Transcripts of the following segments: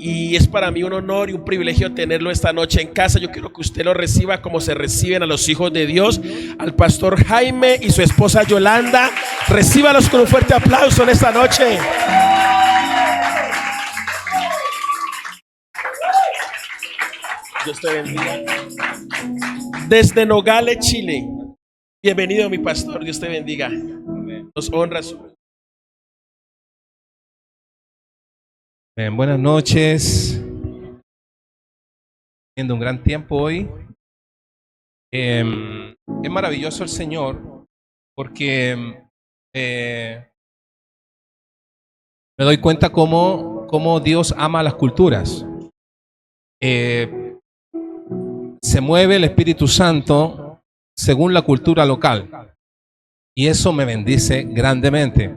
y es para mí un honor y un privilegio tenerlo esta noche en casa. Yo quiero que usted lo reciba como se reciben a los hijos de Dios, al pastor Jaime y su esposa Yolanda. Recíbalos con un fuerte aplauso en esta noche. Dios te bendiga. Desde Nogales, Chile. Bienvenido, mi pastor. Dios te bendiga. Nos honra su... Buenas noches. Teniendo un gran tiempo hoy. Es maravilloso el Señor porque me doy cuenta cómo Dios ama a las culturas. Se mueve el Espíritu Santo según la cultura local y eso me bendice grandemente.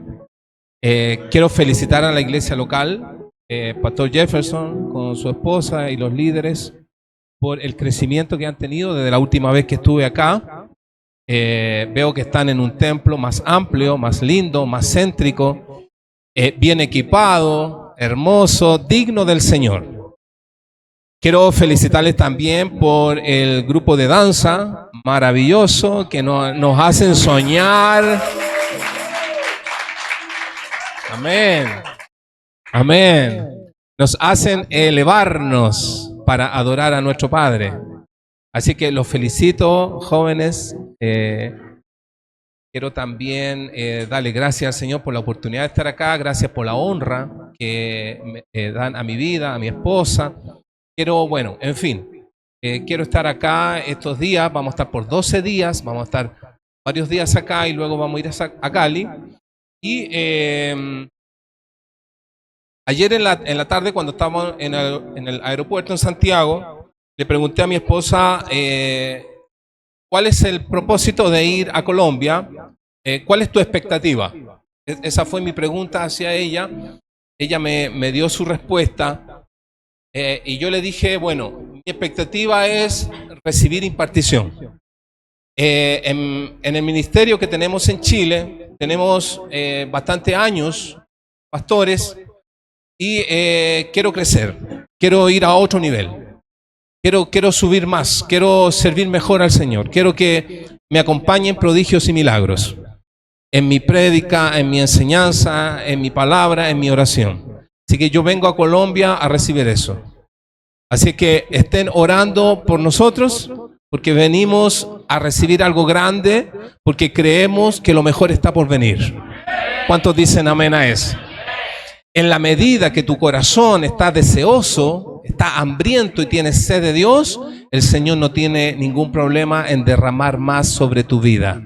Quiero felicitar a la iglesia local, Pastor Jefferson con su esposa y los líderes por el crecimiento que han tenido desde la última vez que estuve acá. Veo que están en un templo más amplio, más lindo, más céntrico, bien equipado, hermoso, digno del Señor. Quiero felicitarles también por el grupo de danza maravilloso que nos hacen soñar. Amén. Amén. Nos hacen elevarnos para adorar a nuestro Padre. Así que los felicito, jóvenes. Quiero también darle gracias al Señor por la oportunidad de estar acá. Gracias por la honra que me dan a mi vida, a mi esposa. Quiero estar acá estos días. Vamos a estar por 12 días. Vamos a estar varios días acá y luego vamos a ir a Cali. Y ayer en la tarde, cuando estábamos en el aeropuerto en Santiago, le pregunté a mi esposa cuál es el propósito de ir a Colombia, cuál es tu expectativa. Esa fue mi pregunta hacia ella. Ella me dio su respuesta y yo le dije, bueno, mi expectativa es recibir impartición. En el ministerio que tenemos en Chile, tenemos bastantes años, pastores, y quiero crecer, quiero ir a otro nivel, quiero subir más, quiero servir mejor al Señor, quiero que me acompañen prodigios y milagros en mi prédica, en mi enseñanza, en mi palabra, en mi oración. Así que yo vengo a Colombia a recibir eso. Así que estén orando por nosotros, porque venimos a recibir algo grande, porque creemos que lo mejor está por venir. ¿Cuántos dicen amén a eso? En la medida que tu corazón está deseoso, está hambriento y tienes sed de Dios, el Señor no tiene ningún problema en derramar más sobre tu vida.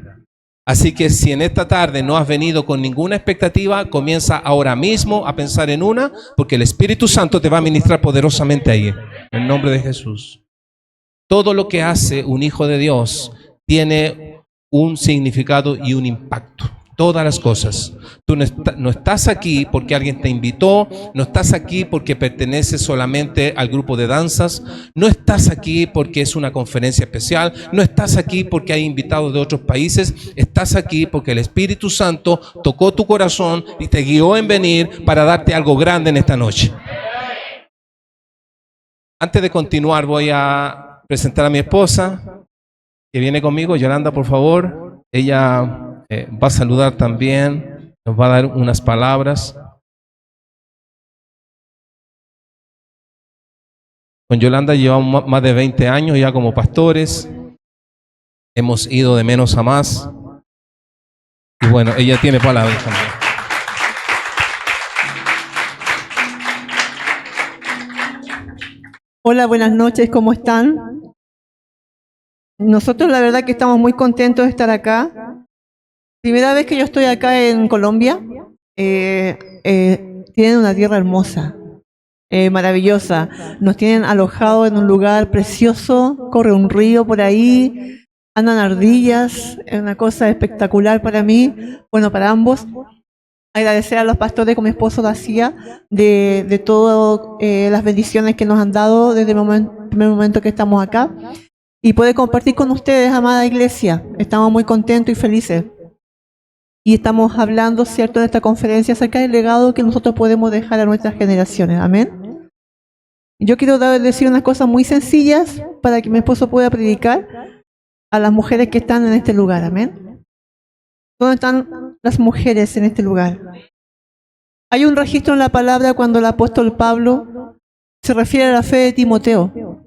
Así que si en esta tarde no has venido con ninguna expectativa, comienza ahora mismo a pensar en una, porque el Espíritu Santo te va a ministrar poderosamente ahí, en el nombre de Jesús. Todo lo que hace un hijo de Dios tiene un significado y un impacto. Todas las cosas. Tú no estás aquí porque alguien te invitó, no estás aquí porque perteneces solamente al grupo de danzas, no estás aquí porque es una conferencia especial, no estás aquí porque hay invitados de otros países, estás aquí porque el Espíritu Santo tocó tu corazón y te guió en venir para darte algo grande en esta noche. Antes de continuar voy a presentar a mi esposa que viene conmigo. Yolanda, por favor. Ella va a saludar también, nos va a dar unas palabras. Con Yolanda llevamos más de 20 años ya como pastores. Hemos ido de menos a más. Y bueno, ella tiene palabras también. Hola, buenas noches, ¿cómo están? Nosotros la verdad que estamos muy contentos de estar acá. Primera vez que yo estoy acá en Colombia. Tienen una tierra hermosa, maravillosa. Nos tienen alojados en un lugar precioso, corre un río por ahí, andan ardillas, es una cosa espectacular para mí, bueno, para ambos. Agradecer a los pastores, como mi esposo lo hacía, de todas las bendiciones que nos han dado desde el primer momento que estamos acá. Y poder compartir con ustedes, amada iglesia. Estamos muy contentos y felices. Y estamos hablando, ¿cierto?, en esta conferencia acerca del legado que nosotros podemos dejar a nuestras generaciones. Amén. Yo quiero decir unas cosas muy sencillas para que mi esposo pueda predicar a las mujeres que están en este lugar. Amén. ¿Dónde están las mujeres en este lugar? Hay un registro en la palabra cuando el apóstol Pablo se refiere a la fe de Timoteo.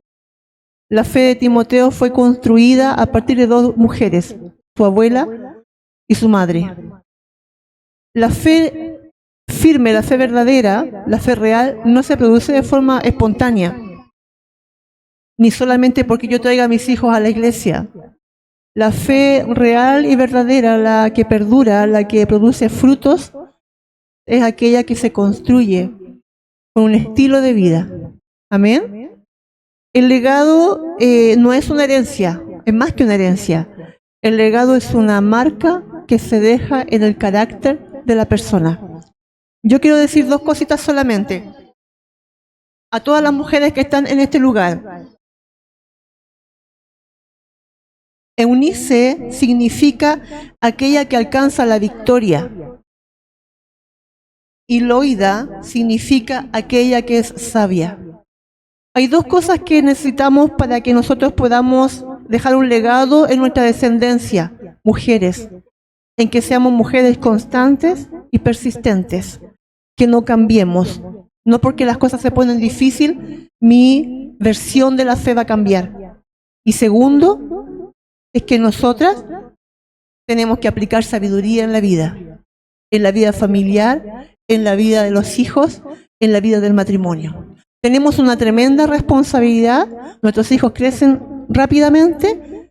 La fe de Timoteo fue construida a partir de dos mujeres, su abuela y su madre. La fe firme, la fe verdadera, la fe real, no se produce de forma espontánea, ni solamente porque yo traiga a mis hijos a la iglesia. La fe real y verdadera, la que perdura, la que produce frutos, es aquella que se construye con un estilo de vida. Amén. El legado no es una herencia, es más que una herencia. El legado es una marca que se deja en el carácter de la persona. Yo quiero decir dos cositas solamente. A todas las mujeres que están en este lugar. Eunice significa aquella que alcanza la victoria. Y Loida significa aquella que es sabia. Hay dos cosas que necesitamos para que nosotros podamos dejar un legado en nuestra descendencia, mujeres, en que seamos mujeres constantes y persistentes, que no cambiemos. No porque las cosas se ponen difíciles, mi versión de la fe va a cambiar. Y segundo, es que nosotras tenemos que aplicar sabiduría en la vida familiar, en la vida de los hijos, en la vida del matrimonio. Tenemos una tremenda responsabilidad, nuestros hijos crecen rápidamente,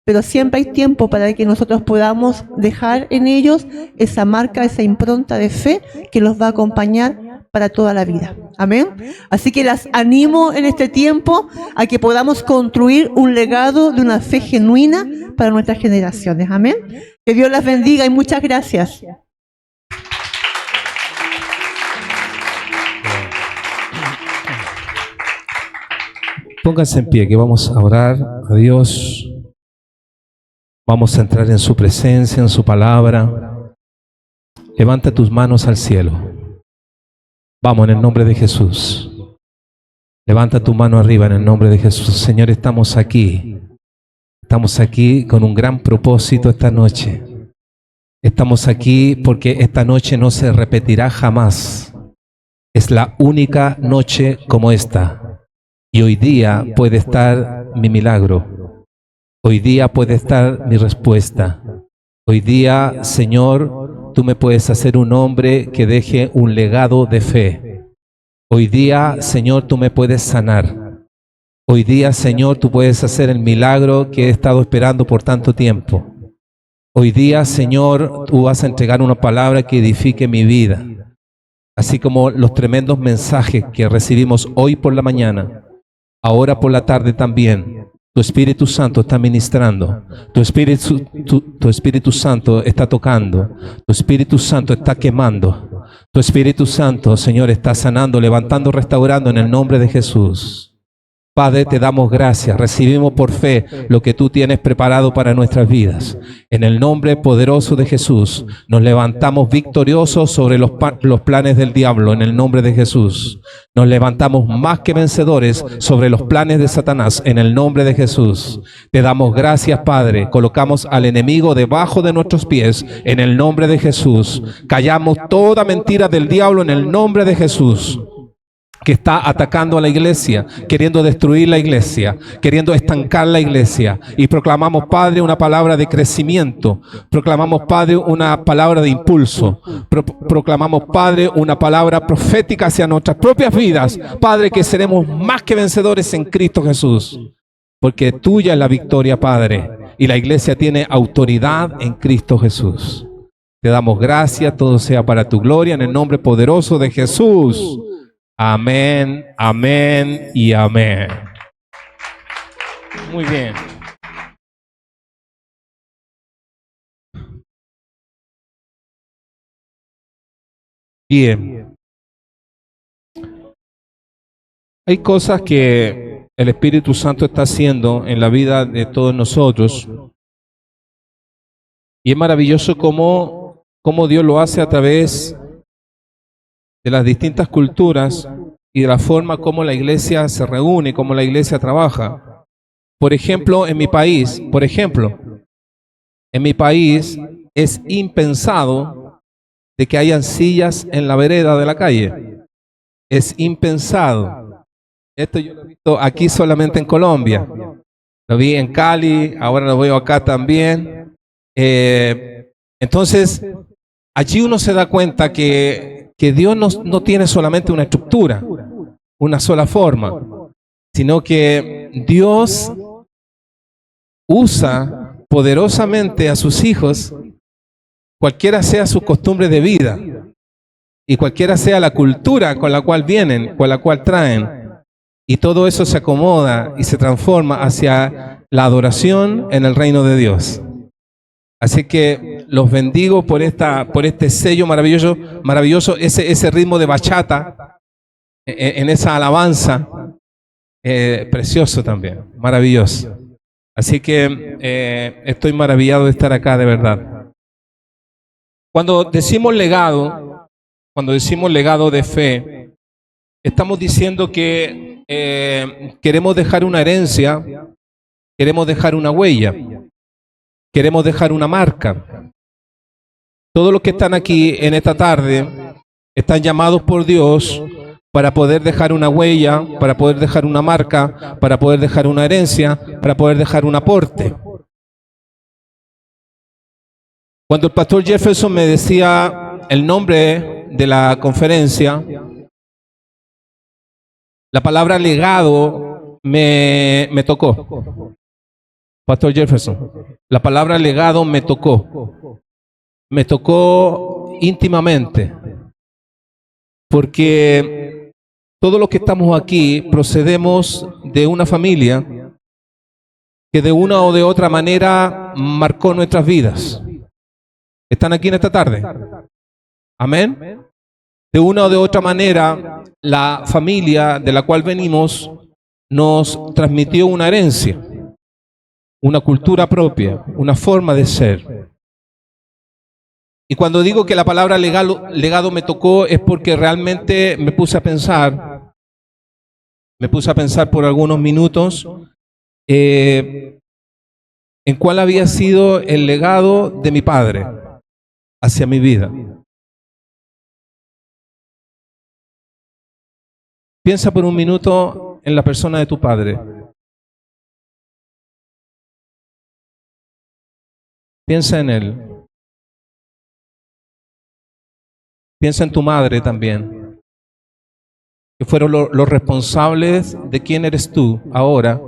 pero siempre hay tiempo para que nosotros podamos dejar en ellos esa marca, esa impronta de fe que los va a acompañar para toda la vida. Amén. Así que las animo en este tiempo a que podamos construir un legado de una fe genuina para nuestras generaciones. Amén. Que Dios las bendiga y muchas gracias. Pónganse en pie, que vamos a orar a Dios. Vamos a entrar en su presencia, en su palabra. Levanta tus manos al cielo. Vamos, en el nombre de Jesús. Levanta tu mano arriba en el nombre de Jesús. Señor, estamos aquí. Estamos aquí con un gran propósito esta noche. Estamos aquí porque esta noche no se repetirá jamás. Es la única noche como esta. Y hoy día puede estar mi milagro. Hoy día puede estar mi respuesta. Hoy día, Señor, tú me puedes hacer un hombre que deje un legado de fe. Hoy día, Señor, tú me puedes sanar. Hoy día, Señor, tú puedes hacer el milagro que he estado esperando por tanto tiempo. Hoy día, Señor, tú vas a entregar una palabra que edifique mi vida. Así como los tremendos mensajes que recibimos hoy por la mañana. Ahora por la tarde también, tu Espíritu Santo está ministrando, tu Espíritu Santo está tocando, tu Espíritu Santo está quemando, tu Espíritu Santo, Señor, está sanando, levantando, restaurando en el nombre de Jesús. Padre, te damos gracias, recibimos por fe lo que tú tienes preparado para nuestras vidas. En el nombre poderoso de Jesús, nos levantamos victoriosos sobre los planes del diablo, en el nombre de Jesús. Nos levantamos más que vencedores sobre los planes de Satanás, en el nombre de Jesús. Te damos gracias, Padre, colocamos al enemigo debajo de nuestros pies, en el nombre de Jesús. Callamos toda mentira del diablo, en el nombre de Jesús, que está atacando a la iglesia, queriendo destruir la iglesia, queriendo estancar la iglesia. Y proclamamos, Padre, una palabra de crecimiento. Proclamamos, Padre, una palabra de impulso. Proclamamos, Padre, una palabra profética hacia nuestras propias vidas. Padre, que seremos más que vencedores en Cristo Jesús. Porque tuya es la victoria, Padre. Y la iglesia tiene autoridad en Cristo Jesús. Te damos gracias, todo sea para tu gloria, en el nombre poderoso de Jesús. Amén, amén y amén. Muy bien. Bien. Hay cosas que el Espíritu Santo está haciendo en la vida de todos nosotros. Y es maravilloso cómo Dios lo hace a través de las distintas culturas y de la forma como la iglesia se reúne, como la iglesia trabaja. Por ejemplo, en mi país, es impensado de que hayan sillas en la vereda de la calle. Es impensado. Esto yo lo he visto aquí solamente en Colombia. Lo vi en Cali, ahora lo veo acá también. Entonces, allí uno se da cuenta que Dios no tiene solamente una estructura, una sola forma, sino que Dios usa poderosamente a sus hijos, cualquiera sea su costumbre de vida y cualquiera sea la cultura con la cual vienen, con la cual traen. Y todo eso se acomoda y se transforma hacia la adoración en el reino de Dios. Así que los bendigo por este sello maravilloso, ese ritmo de bachata, en esa alabanza, precioso también, maravilloso. Así que estoy maravillado de estar acá, de verdad. Cuando decimos legado de fe, estamos diciendo que queremos dejar una herencia, queremos dejar una huella, queremos dejar una marca. Todos los que están aquí en esta tarde están llamados por Dios para poder dejar una huella, para poder dejar una marca, para poder dejar una herencia, para poder dejar un aporte. Cuando el pastor Jefferson me decía el nombre de la conferencia, la palabra legado me tocó. Pastor Jefferson, la palabra legado me tocó íntimamente, porque todos los que estamos aquí procedemos de una familia que de una o de otra manera marcó nuestras vidas. ¿Están aquí en esta tarde? Amén. De una o de otra manera, la familia de la cual venimos nos transmitió una herencia, una cultura propia, una forma de ser. Y cuando digo que la palabra legado me tocó es porque realmente me puse a pensar por algunos minutos en cuál había sido el legado de mi padre hacia mi vida. Piensa por un minuto en la persona de tu padre. Piensa en él. Piensa en tu madre también, que fueron los responsables de quién eres tú ahora,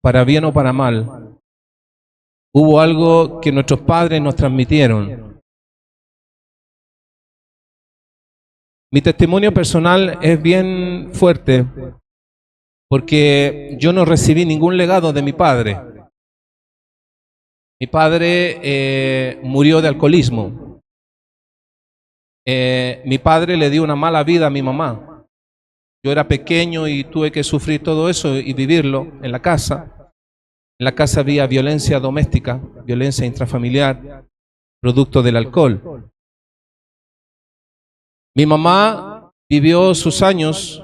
para bien o para mal. Hubo algo que nuestros padres nos transmitieron. Mi testimonio personal es bien fuerte porque yo no recibí ningún legado de mi padre. Mi padre murió de alcoholismo. Mi padre le dio una mala vida a mi mamá. Yo era pequeño y tuve que sufrir todo eso y vivirlo en la casa. En la casa había violencia doméstica, violencia intrafamiliar, producto del alcohol. Mi mamá vivió sus años,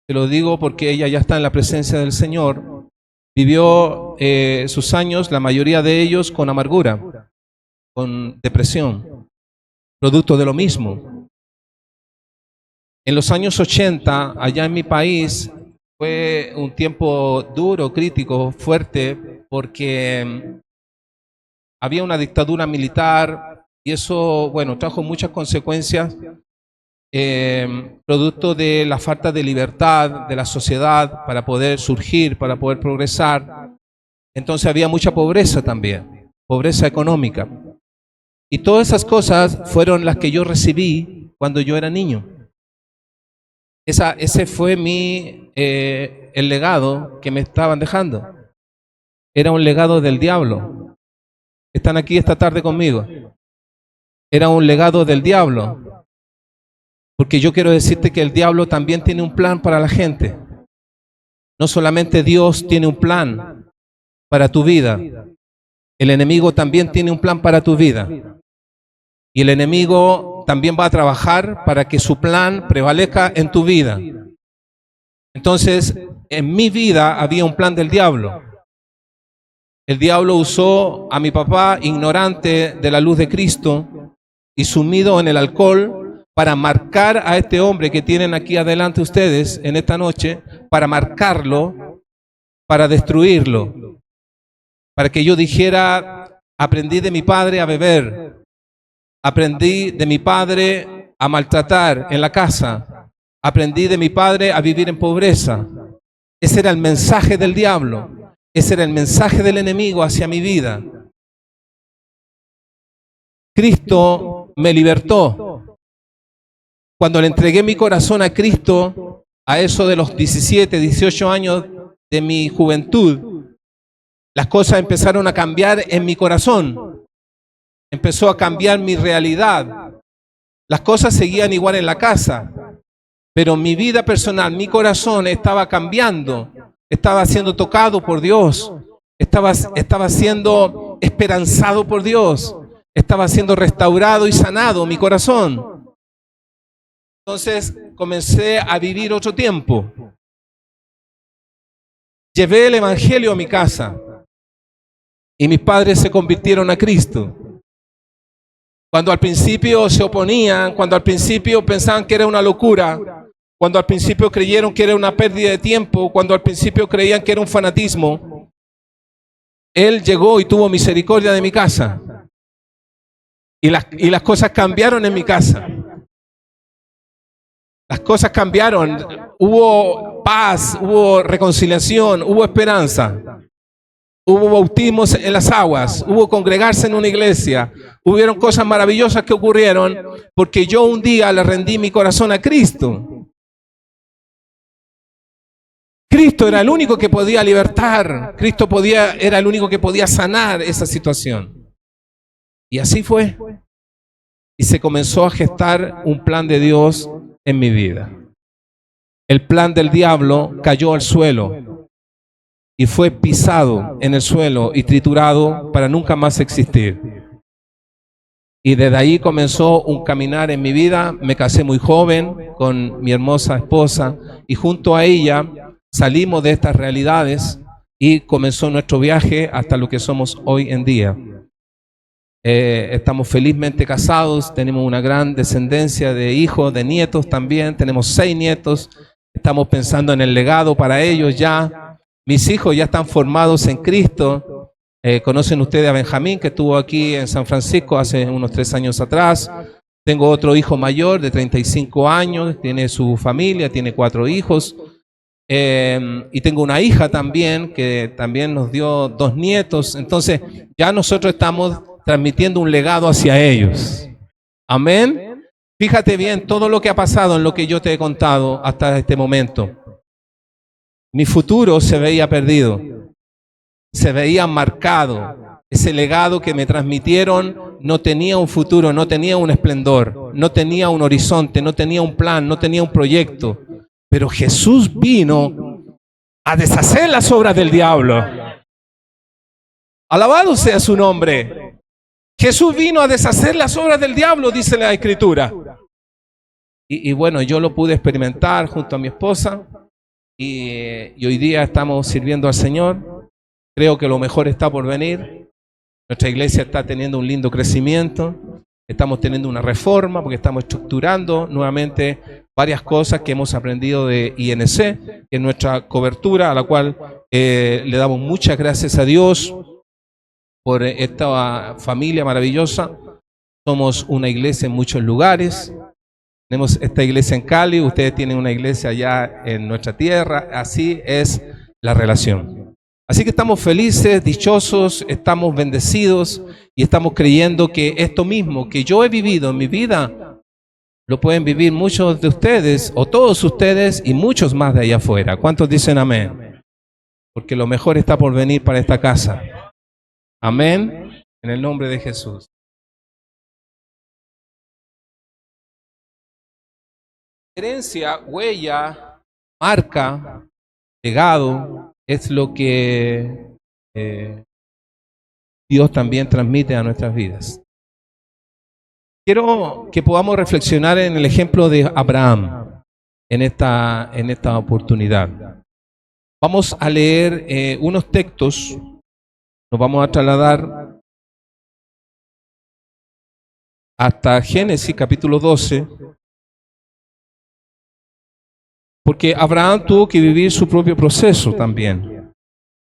te lo digo porque ella ya está en la presencia del Señor, vivió sus años, la mayoría de ellos con amargura, con depresión, producto de lo mismo. En los años 80, allá en mi país, fue un tiempo duro, crítico, fuerte, porque había una dictadura militar y eso, bueno, trajo muchas consecuencias. Producto de la falta de libertad de la sociedad para poder surgir, para poder progresar. Entonces había mucha pobreza también, pobreza económica. Y todas esas cosas fueron las que yo recibí cuando yo era niño. Ese fue el legado que me estaban dejando. Era un legado del diablo. ¿Están aquí esta tarde conmigo? Era un legado del diablo. Porque yo quiero decirte que el diablo también tiene un plan para la gente. No solamente Dios tiene un plan para tu vida. El enemigo también tiene un plan para tu vida. Y el enemigo también va a trabajar para que su plan prevalezca en tu vida. Entonces, en mi vida había un plan del diablo. El diablo usó a mi papá, ignorante de la luz de Cristo y sumido en el alcohol, para marcar a este hombre que tienen aquí adelante ustedes en esta noche, para marcarlo, para destruirlo, para que yo dijera: aprendí de mi padre a beber, aprendí de mi padre a maltratar en la casa, aprendí de mi padre a vivir en pobreza. Ese era el mensaje del diablo, ese era el mensaje del enemigo hacia mi vida. Cristo me libertó. Cuando le entregué mi corazón a Cristo, a eso de los 17, 18 años de mi juventud, las cosas empezaron a cambiar en mi corazón. Empezó a cambiar mi realidad. Las cosas seguían igual en la casa, pero mi vida personal, mi corazón estaba cambiando. Estaba siendo tocado por Dios. Estaba siendo esperanzado por Dios. Estaba siendo restaurado y sanado mi corazón. Entonces comencé a vivir otro tiempo. Llevé el evangelio a mi casa y mis padres se convirtieron a Cristo. Cuando al principio se oponían, cuando al principio pensaban que era una locura, cuando al principio creyeron que era una pérdida de tiempo, cuando al principio creían que era un fanatismo, Él llegó y tuvo misericordia de mi casa. Y las cosas cambiaron en mi casa. Las cosas cambiaron. Hubo paz, hubo reconciliación, hubo esperanza. Hubo bautismos en las aguas, hubo congregarse en una iglesia, hubieron cosas maravillosas que ocurrieron porque yo un día le rendí mi corazón a Cristo. Cristo era el único que podía libertar, era el único que podía sanar esa situación. Y así fue. Y se comenzó a gestar un plan de Dios en mi vida. El plan del diablo cayó al suelo y fue pisado en el suelo y triturado para nunca más existir. Y desde ahí comenzó un caminar en mi vida. Me casé muy joven con mi hermosa esposa y junto a ella salimos de estas realidades y comenzó nuestro viaje hasta lo que somos hoy en día. Estamos felizmente casados, tenemos una gran descendencia de hijos, de nietos también, tenemos 6 nietos, estamos pensando en el legado para ellos ya. Mis hijos ya están formados en Cristo. Conocen ustedes a Benjamín, que estuvo aquí en San Francisco hace unos 3 años atrás. Tengo otro hijo mayor de 35 años, tiene su familia, tiene 4 hijos. Y tengo una hija también, que también nos dio 2 nietos. Entonces, ya nosotros estamos transmitiendo un legado hacia ellos. Amén. Fíjate bien todo lo que ha pasado en lo que yo te he contado hasta este momento. Mi futuro se veía perdido, se veía marcado. Ese legado que me transmitieron no tenía un futuro, no tenía un esplendor, no tenía un horizonte, no tenía un plan, no tenía un proyecto. Pero Jesús vino a deshacer las obras del diablo. Alabado sea su nombre. Jesús vino a deshacer las obras del diablo, dice la Escritura. Y bueno, yo lo pude experimentar junto a mi esposa. Y hoy día estamos sirviendo al Señor. Creo que lo mejor está por venir. Nuestra iglesia está teniendo un lindo crecimiento. Estamos teniendo una reforma porque estamos estructurando nuevamente varias cosas que hemos aprendido de INC, que es nuestra cobertura, a la cual le damos muchas gracias a Dios por esta familia maravillosa. Somos una iglesia en muchos lugares. Tenemos esta iglesia en Cali, ustedes tienen una iglesia allá en nuestra tierra, así es la relación. Así que estamos felices, dichosos, estamos bendecidos y estamos creyendo que esto mismo que yo he vivido en mi vida, lo pueden vivir muchos de ustedes o todos ustedes y muchos más de allá afuera. ¿Cuántos dicen amén? Porque lo mejor está por venir para esta casa. Amén, en el nombre de Jesús. Herencia, huella, marca, legado, es lo que Dios también transmite a nuestras vidas. quiero que podamos reflexionar en el ejemplo de Abraham en esta oportunidad. Vamos a leer unos textos, nos vamos a trasladar hasta Génesis capítulo 12, porque Abraham tuvo que vivir su propio proceso también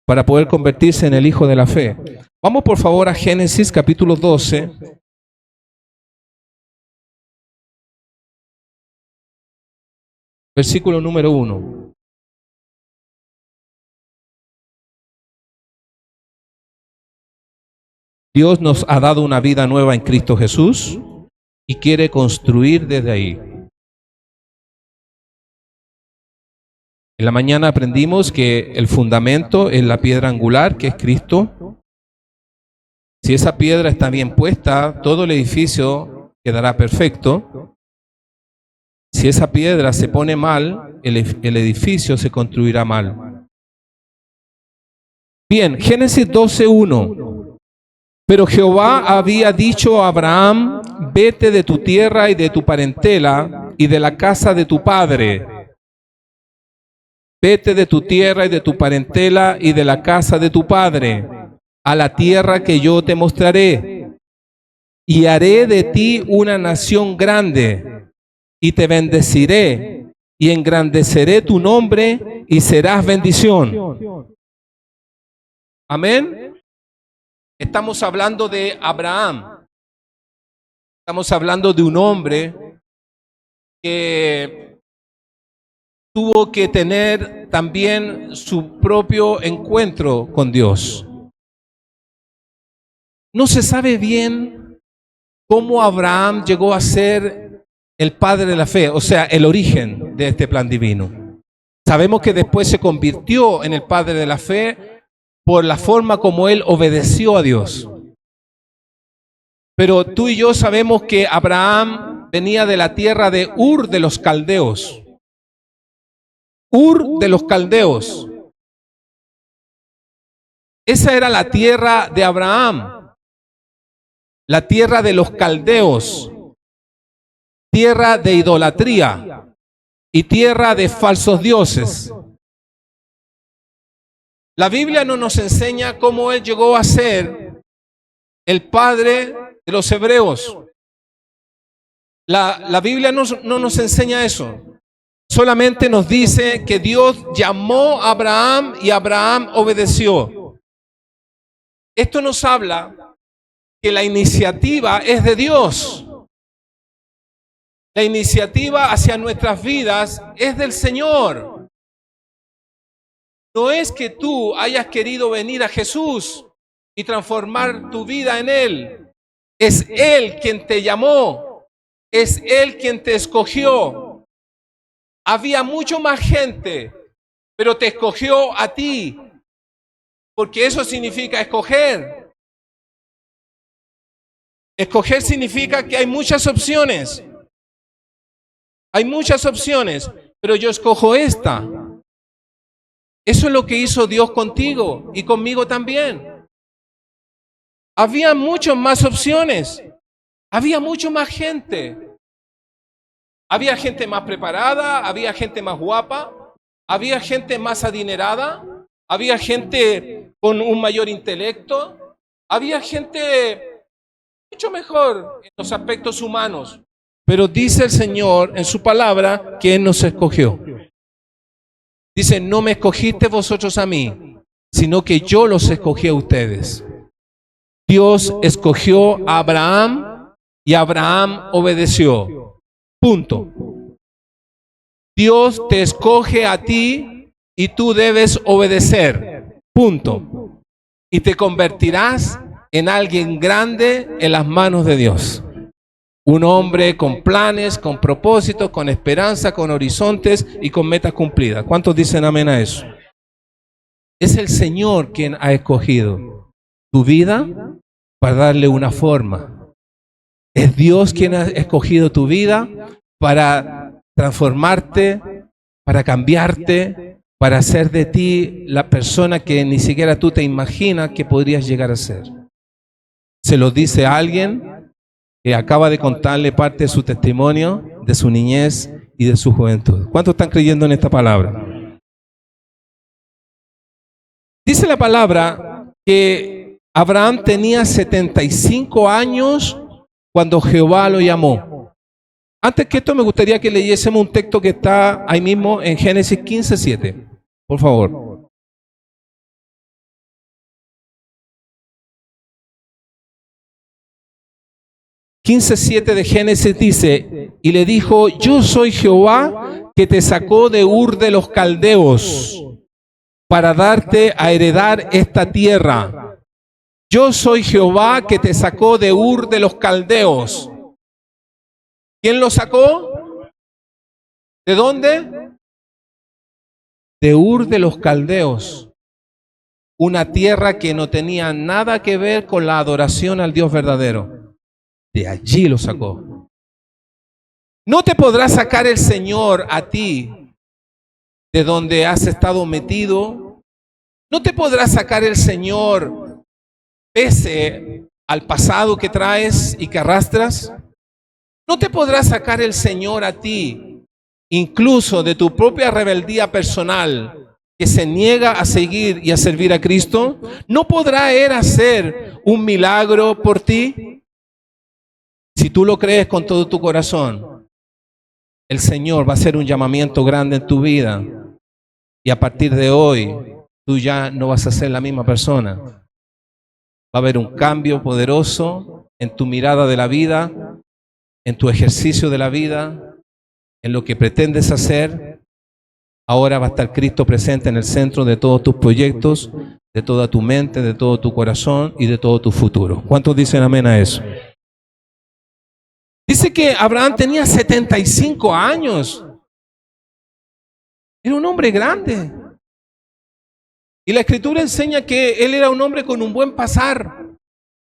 para poder convertirse en el hijo de la fe. Vamos por favor a Génesis capítulo 12. Versículo número 1. Dios nos ha dado una vida nueva en Cristo Jesús y quiere construir desde ahí. En la mañana aprendimos que el fundamento es la piedra angular, que es Cristo. Si esa piedra está bien puesta, todo el edificio quedará perfecto. Si esa piedra se pone mal, el edificio se construirá mal. Bien, Génesis 12:1. Pero Jehová había dicho a Abraham: vete de tu tierra y de tu parentela y de la casa de tu padre. Vete de tu tierra y de tu parentela y de la casa de tu padre, a la tierra que yo te mostraré. Y haré de ti una nación grande, y te bendeciré, y engrandeceré tu nombre, y serás bendición. Amén. Estamos hablando de Abraham. Estamos hablando de un hombre que tuvo que tener también su propio encuentro con Dios. No se sabe bien cómo Abraham llegó a ser el padre de la fe, o sea, el origen de este plan divino. Sabemos que después se convirtió en el padre de la fe por la forma como él obedeció a Dios. Pero tú y yo sabemos que Abraham venía de la tierra de Ur de los Caldeos. Ur de los Caldeos. Esa era la tierra de Abraham. La tierra de los Caldeos. Tierra de idolatría y tierra de falsos dioses. La Biblia no nos enseña cómo él llegó a ser el padre de los hebreos. La Biblia no nos enseña eso. Solamente nos dice que Dios llamó a Abraham y Abraham obedeció. Esto nos habla que la iniciativa es de Dios. La iniciativa hacia nuestras vidas es del Señor. No es que tú hayas querido venir a Jesús y transformar tu vida en Él. Es Él quien te llamó. Es Él quien te escogió. Había mucho más gente, pero te escogió a ti. Porque eso significa escoger. Escoger significa que hay muchas opciones. Hay muchas opciones, pero yo escojo esta. Eso es lo que hizo Dios contigo y conmigo también. Había muchas más opciones. Había mucho más gente. Había gente más preparada, había gente más guapa, había gente más adinerada, había gente con un mayor intelecto, había gente mucho mejor en los aspectos humanos. Pero dice el Señor en su palabra que Él nos escogió. Dice, no me escogiste vosotros a mí, sino que yo los escogí a ustedes. Dios escogió a Abraham y Abraham obedeció. Punto. Dios te escoge a ti y tú debes obedecer. Punto. Y te convertirás en alguien grande en las manos de Dios. Un hombre con planes, con propósitos, con esperanza, con horizontes y con metas cumplidas. ¿Cuántos dicen amén a eso? Es el Señor quien ha escogido tu vida para darle una forma. Es Dios quien ha escogido tu vida para transformarte, para cambiarte, para hacer de ti la persona que ni siquiera tú te imaginas que podrías llegar a ser. Se lo dice a alguien que acaba de contarle parte de su testimonio, de su niñez y de su juventud. ¿Cuántos están creyendo en esta palabra? Dice la palabra que Abraham tenía 75 años cuando Jehová lo llamó. Antes que esto me gustaría que leyésemos un texto que está ahí mismo en Génesis 15:7. Por favor. De Génesis dice, y le dijo, yo soy Jehová que te sacó de Ur de los Caldeos para darte a heredar esta tierra. Yo soy Jehová que te sacó de Ur de los Caldeos. ¿Quién lo sacó? ¿De dónde? De Ur de los Caldeos. Una tierra que no tenía nada que ver con la adoración al Dios verdadero. De allí lo sacó. No te podrá sacar el Señor a ti de donde has estado metido. No te podrá sacar el Señor pese al pasado que traes y que arrastras. No te podrá sacar el Señor a ti, incluso de tu propia rebeldía personal, que se niega a seguir y a servir a Cristo. ¿No podrá Él hacer un milagro por ti? Si tú lo crees con todo tu corazón, el Señor va a hacer un llamamiento grande en tu vida. Y a partir de hoy, tú ya no vas a ser la misma persona. Va a haber un cambio poderoso en tu mirada de la vida, en tu ejercicio de la vida, en lo que pretendes hacer. Ahora va a estar Cristo presente en el centro de todos tus proyectos, de toda tu mente, de todo tu corazón y de todo tu futuro. ¿Cuántos dicen amén a eso? Dice que Abraham tenía 75 años. Era un hombre grande. Y la Escritura enseña que él era un hombre con un buen pasar.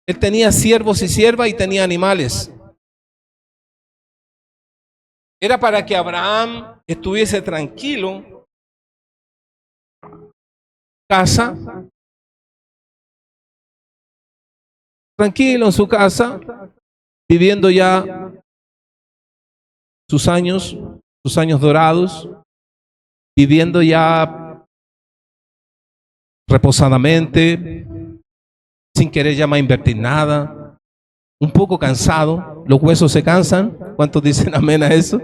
Él tenía siervos y siervas y tenía animales. Era para que Abraham estuviese tranquilo, casa, tranquilo en su casa, viviendo ya sus años dorados, viviendo ya reposadamente, sin querer ya más invertir nada, un poco cansado. Los huesos se cansan. ¿Cuántos dicen amén a eso?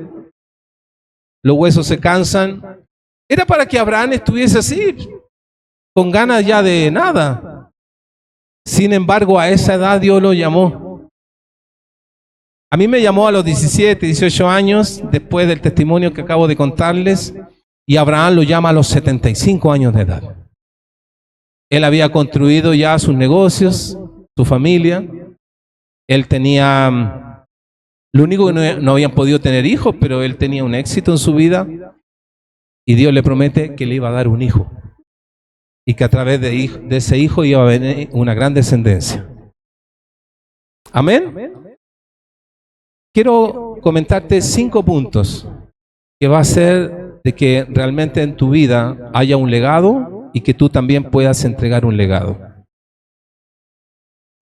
Los huesos se cansan. Era para que Abraham estuviese así, con ganas ya de nada. Sin embargo, a esa edad Dios lo llamó. A mí me llamó a los 17, 18 años, después del testimonio que acabo de contarles, y Abraham lo llama a los 75 años de edad. Él había construido ya sus negocios, su familia. Él tenía, lo único que no habían podido tener hijos, pero él tenía un éxito en su vida, y Dios le promete que le iba a dar un hijo, y que a través de ese hijo iba a venir una gran descendencia. Amén. Quiero comentarte 5 puntos que va a hacer de que realmente en tu vida haya un legado y que tú también puedas entregar un legado.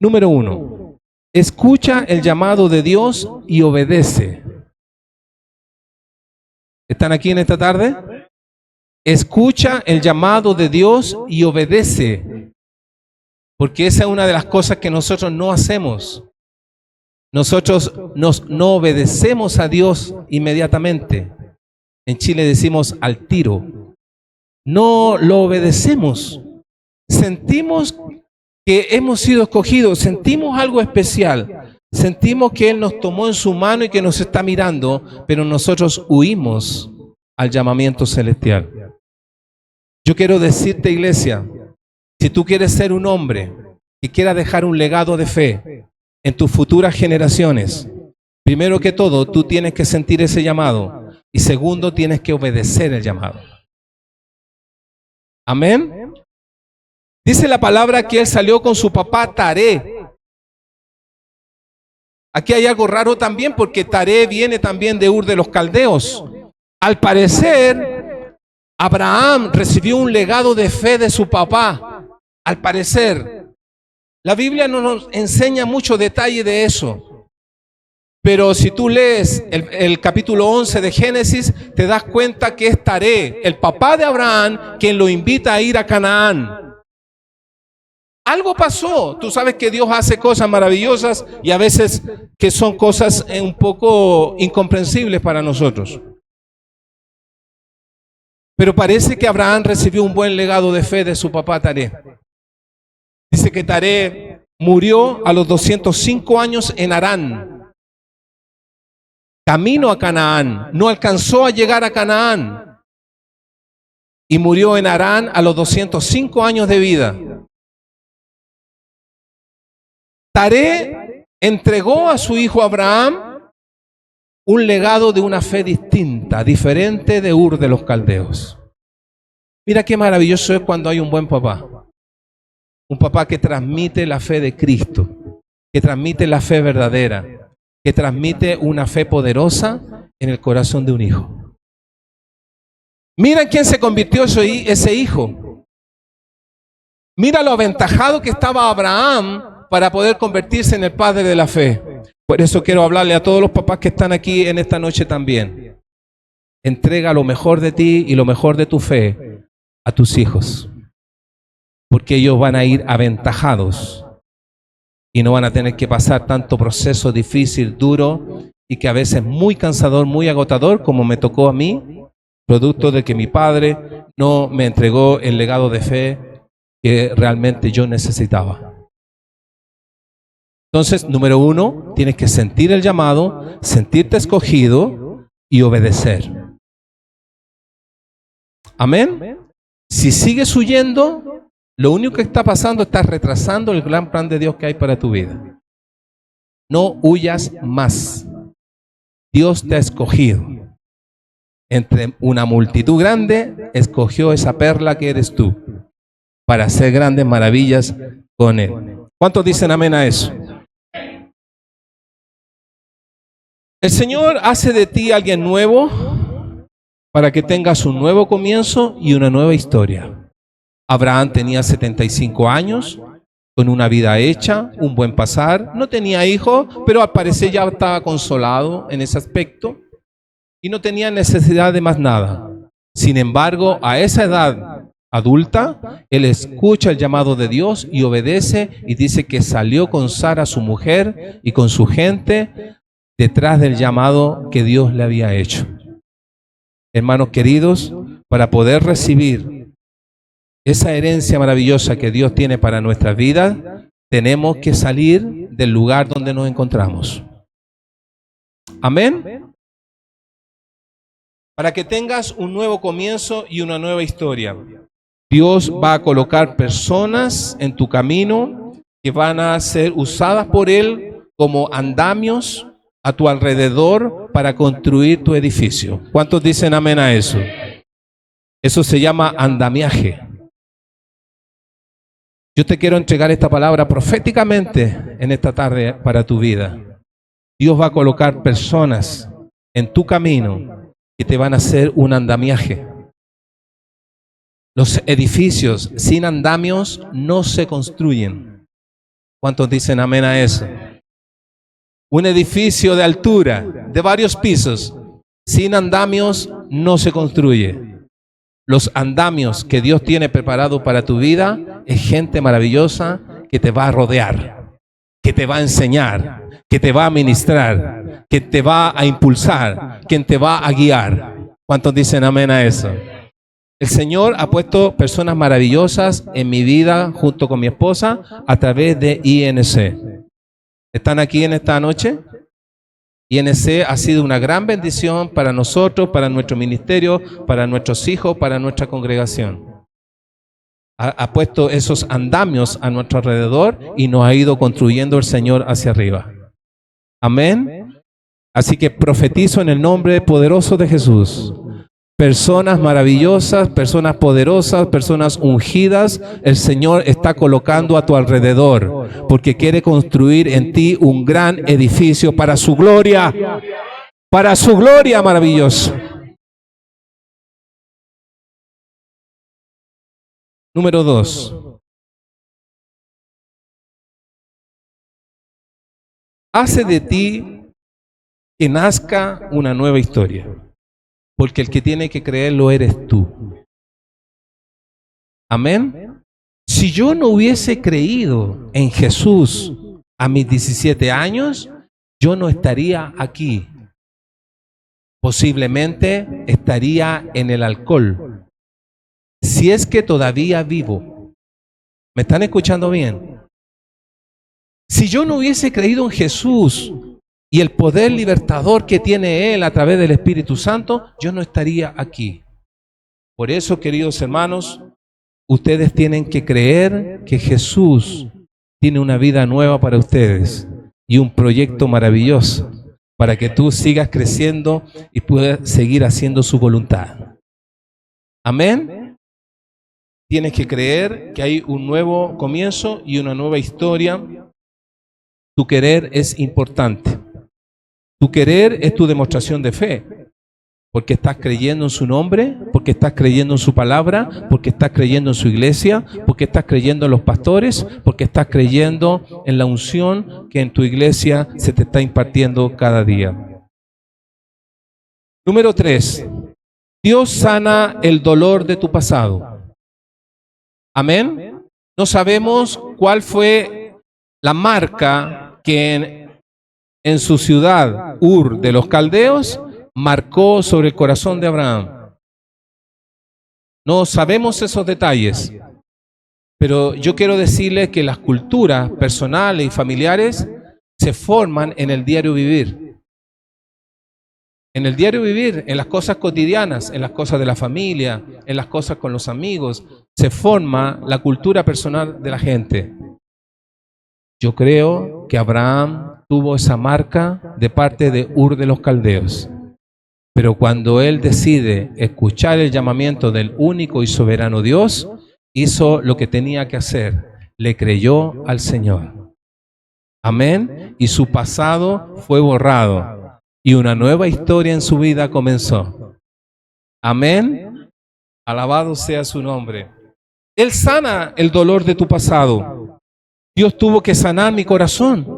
Número 1, escucha el llamado de Dios y obedece. ¿Están aquí en esta tarde? Escucha el llamado de Dios y obedece. Porque esa es una de las cosas que nosotros no hacemos. Nosotros no obedecemos a Dios inmediatamente. En Chile decimos al tiro. No lo obedecemos. Sentimos que hemos sido escogidos, sentimos algo especial. Sentimos que Él nos tomó en su mano y que nos está mirando, pero nosotros huimos al llamamiento celestial. Yo quiero decirte, iglesia, si tú quieres ser un hombre que quiera dejar un legado de fe en tus futuras generaciones, primero que todo, tú tienes que sentir ese llamado. Y segundo, tienes que obedecer el llamado. Amén. Dice la palabra que él salió con su papá Taré. Aquí hay algo raro también, porque Taré viene también de Ur de los Caldeos. Al parecer, Abraham recibió un legado de fe de su papá. Al parecer. La Biblia no nos enseña mucho detalle de eso. Pero si tú lees el capítulo 11 de Génesis, te das cuenta que es Taré, el papá de Abraham, quien lo invita a ir a Canaán. Algo pasó. Tú sabes que Dios hace cosas maravillosas y a veces que son cosas un poco incomprensibles para nosotros. Pero parece que Abraham recibió un buen legado de fe de su papá Taré. Dice que Taré murió a los 205 años en Harán, camino a Canaán. No alcanzó a llegar a Canaán y murió en Harán a los 205 años de vida. Taré entregó a su hijo Abraham un legado de una fe distinta, diferente de Ur de los Caldeos. Mira qué maravilloso es cuando hay un buen papá. Un papá que transmite la fe de Cristo, que transmite la fe verdadera, que transmite una fe poderosa en el corazón de un hijo. Mira en quién se convirtió ese hijo. Mira lo aventajado que estaba Abraham para poder convertirse en el padre de la fe. Por eso quiero hablarle a todos los papás que están aquí en esta noche también. Entrega lo mejor de ti y lo mejor de tu fe a tus hijos, porque ellos van a ir aventajados y no van a tener que pasar tanto proceso difícil, duro y que a veces muy cansador, muy agotador, como me tocó a mí, producto de que mi padre no me entregó el legado de fe que realmente yo necesitaba. Entonces, número uno, tienes que sentir el llamado, sentirte escogido y obedecer. Amén. Si sigues huyendo, lo único que está pasando es estar retrasando el gran plan de Dios que hay para tu vida. No huyas más. Dios te ha escogido. Entre una multitud grande, escogió esa perla que eres tú para hacer grandes maravillas con Él. ¿Cuántos dicen amén a eso? El Señor hace de ti alguien nuevo para que tengas un nuevo comienzo y una nueva historia. Abraham tenía 75 años, con una vida hecha, un buen pasar. No tenía hijos, pero al parecer ya estaba consolado en ese aspecto y no tenía necesidad de más nada. Sin embargo, a esa edad adulta, él escucha el llamado de Dios y obedece, y dice que salió con Sara, su mujer, y con su gente detrás del llamado que Dios le había hecho. Hermanos queridos, para poder recibir esa herencia maravillosa que Dios tiene para nuestras vidas, tenemos que salir del lugar donde nos encontramos. Amén. Para que tengas un nuevo comienzo y una nueva historia. Dios va a colocar personas en tu camino que van a ser usadas por Él como andamios a tu alrededor para construir tu edificio. ¿Cuántos dicen amén a eso? Eso se llama andamiaje. Yo te quiero entregar esta palabra proféticamente en esta tarde para tu vida. Dios va a colocar personas en tu camino que te van a hacer un andamiaje. Los edificios sin andamios no se construyen. ¿Cuántos dicen amén a eso? Un edificio de altura, de varios pisos, sin andamios no se construye. Los andamios que Dios tiene preparado para tu vida es gente maravillosa que te va a rodear, que te va a enseñar, que te va a ministrar, que te va a impulsar, quien te va a guiar. ¿Cuántos dicen amén a eso? El Señor ha puesto personas maravillosas en mi vida junto con mi esposa a través de INC. ¿Están aquí en esta noche? INC ha sido una gran bendición para nosotros, para nuestro ministerio, para nuestros hijos, para nuestra congregación. Ha puesto esos andamios a nuestro alrededor y nos ha ido construyendo el Señor hacia arriba. Amén. Así que profetizo en el nombre poderoso de Jesús. Personas maravillosas, personas poderosas, personas ungidas, el Señor está colocando a tu alrededor, porque quiere construir en ti un gran edificio para su gloria maravilloso. Número 2. Hace de ti que nazca una nueva historia. Porque el que tiene que creerlo eres tú. Amén. Si yo no hubiese creído en Jesús a mis 17 años, yo no estaría aquí. Posiblemente estaría en el alcohol. Si es que todavía vivo. ¿Me están escuchando bien? Si yo no hubiese creído en Jesús y el poder libertador que tiene Él a través del Espíritu Santo, yo no estaría aquí. Por eso, queridos hermanos, ustedes tienen que creer que Jesús tiene una vida nueva para ustedes y un proyecto maravilloso para que tú sigas creciendo y puedas seguir haciendo su voluntad. Amén. Tienes que creer que hay un nuevo comienzo y una nueva historia. Tu querer es importante. Tu querer es tu demostración de fe. Porque estás creyendo en su nombre, porque estás creyendo en su palabra, porque estás creyendo en su iglesia, porque estás creyendo en los pastores, porque estás creyendo en la unción que en tu iglesia se te está impartiendo cada día. Número 3. Dios sana el dolor de tu pasado. Amén. No sabemos cuál fue la marca que en su ciudad, Ur de los Caldeos, marcó sobre el corazón de Abraham. No sabemos esos detalles, pero yo quiero decirles que las culturas personales y familiares se forman en el diario vivir. En el diario vivir, en las cosas cotidianas, en las cosas de la familia, en las cosas con los amigos, se forma la cultura personal de la gente. Yo creo que Abraham tuvo esa marca de parte de Ur de los Caldeos. Pero cuando él decide escuchar el llamamiento del único y soberano Dios, hizo lo que tenía que hacer. Le creyó al Señor. Amén. Y su pasado fue borrado. Y una nueva historia en su vida comenzó. Amén. Alabado sea su nombre. Él sana el dolor de tu pasado. Dios tuvo que sanar mi corazón.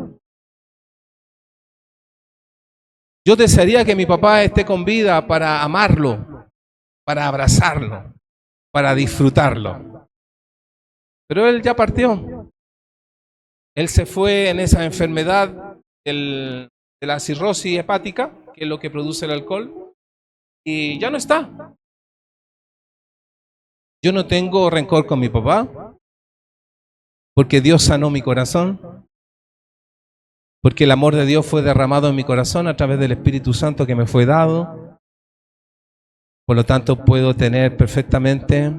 Yo desearía que mi papá esté con vida para amarlo, para abrazarlo, para disfrutarlo. Pero él ya partió. Él se fue en esa enfermedad de la cirrosis hepática, que es lo que produce el alcohol, y ya no está. Yo no tengo rencor con mi papá, porque Dios sanó mi corazón. Porque el amor de Dios fue derramado en mi corazón a través del Espíritu Santo que me fue dado. Por lo tanto, puedo tener perfectamente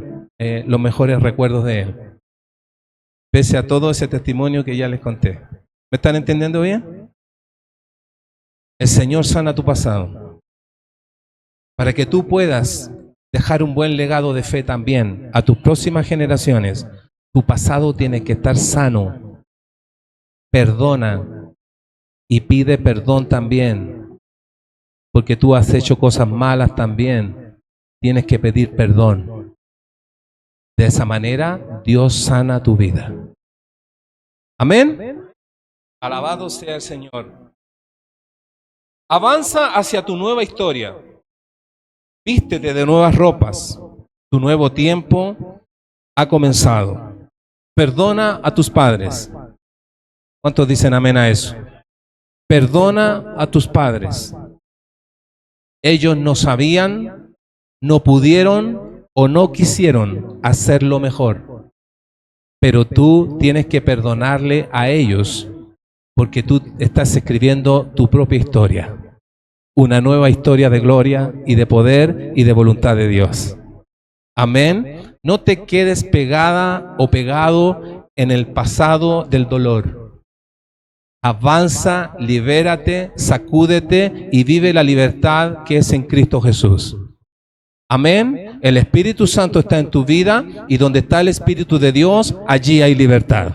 los mejores recuerdos de Él. Pese a todo ese testimonio que ya les conté. ¿Me están entendiendo bien? El Señor sana tu pasado. Para que tú puedas dejar un buen legado de fe también a tus próximas generaciones. Tu pasado tiene que estar sano. Perdona. Y pide perdón también, porque tú has hecho cosas malas también. Tienes que pedir perdón. De esa manera, Dios sana tu vida. Amén. Alabado sea el Señor. Avanza hacia tu nueva historia. Vístete de nuevas ropas. Tu nuevo tiempo ha comenzado. Perdona a tus padres. ¿Cuántos dicen amén a eso? Perdona a tus padres. Ellos no sabían, no pudieron o no quisieron hacerlo mejor. Pero tú tienes que perdonarle a ellos porque tú estás escribiendo tu propia historia. Una nueva historia de gloria y de poder y de voluntad de Dios. Amén. No te quedes pegada o pegado en el pasado del dolor. Avanza, libérate, sacúdete y vive la libertad que es en Cristo Jesús. Amén. El Espíritu Santo está en tu vida y donde está el Espíritu de Dios, allí hay libertad.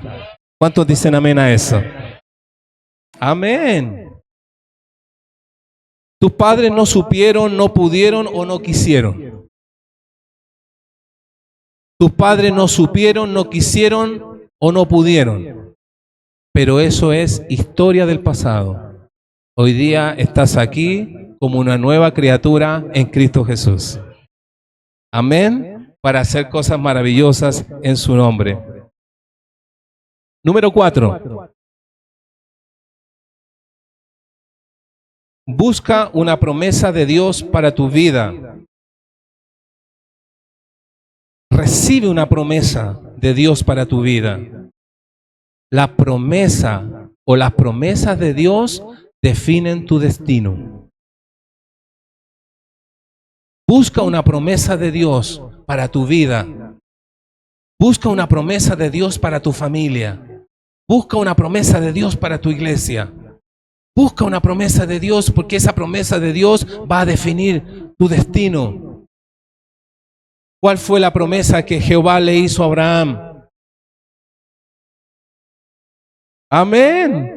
¿Cuántos dicen amén a eso? Amén. Tus padres no supieron, no pudieron o no quisieron. Tus padres no supieron, no quisieron o no pudieron. Pero eso es historia del pasado. Hoy día estás aquí como una nueva criatura en Cristo Jesús. Amén. Para hacer cosas maravillosas en su nombre. Número 4. Busca una promesa de Dios para tu vida. Recibe una promesa de Dios para tu vida. La promesa o las promesas de Dios definen tu destino. Busca una promesa de Dios para tu vida. Busca una promesa de Dios para tu familia. Busca una promesa de Dios para tu iglesia. Busca una promesa de Dios, porque esa promesa de Dios va a definir tu destino. ¿Cuál fue la promesa que Jehová le hizo a Abraham? Amén.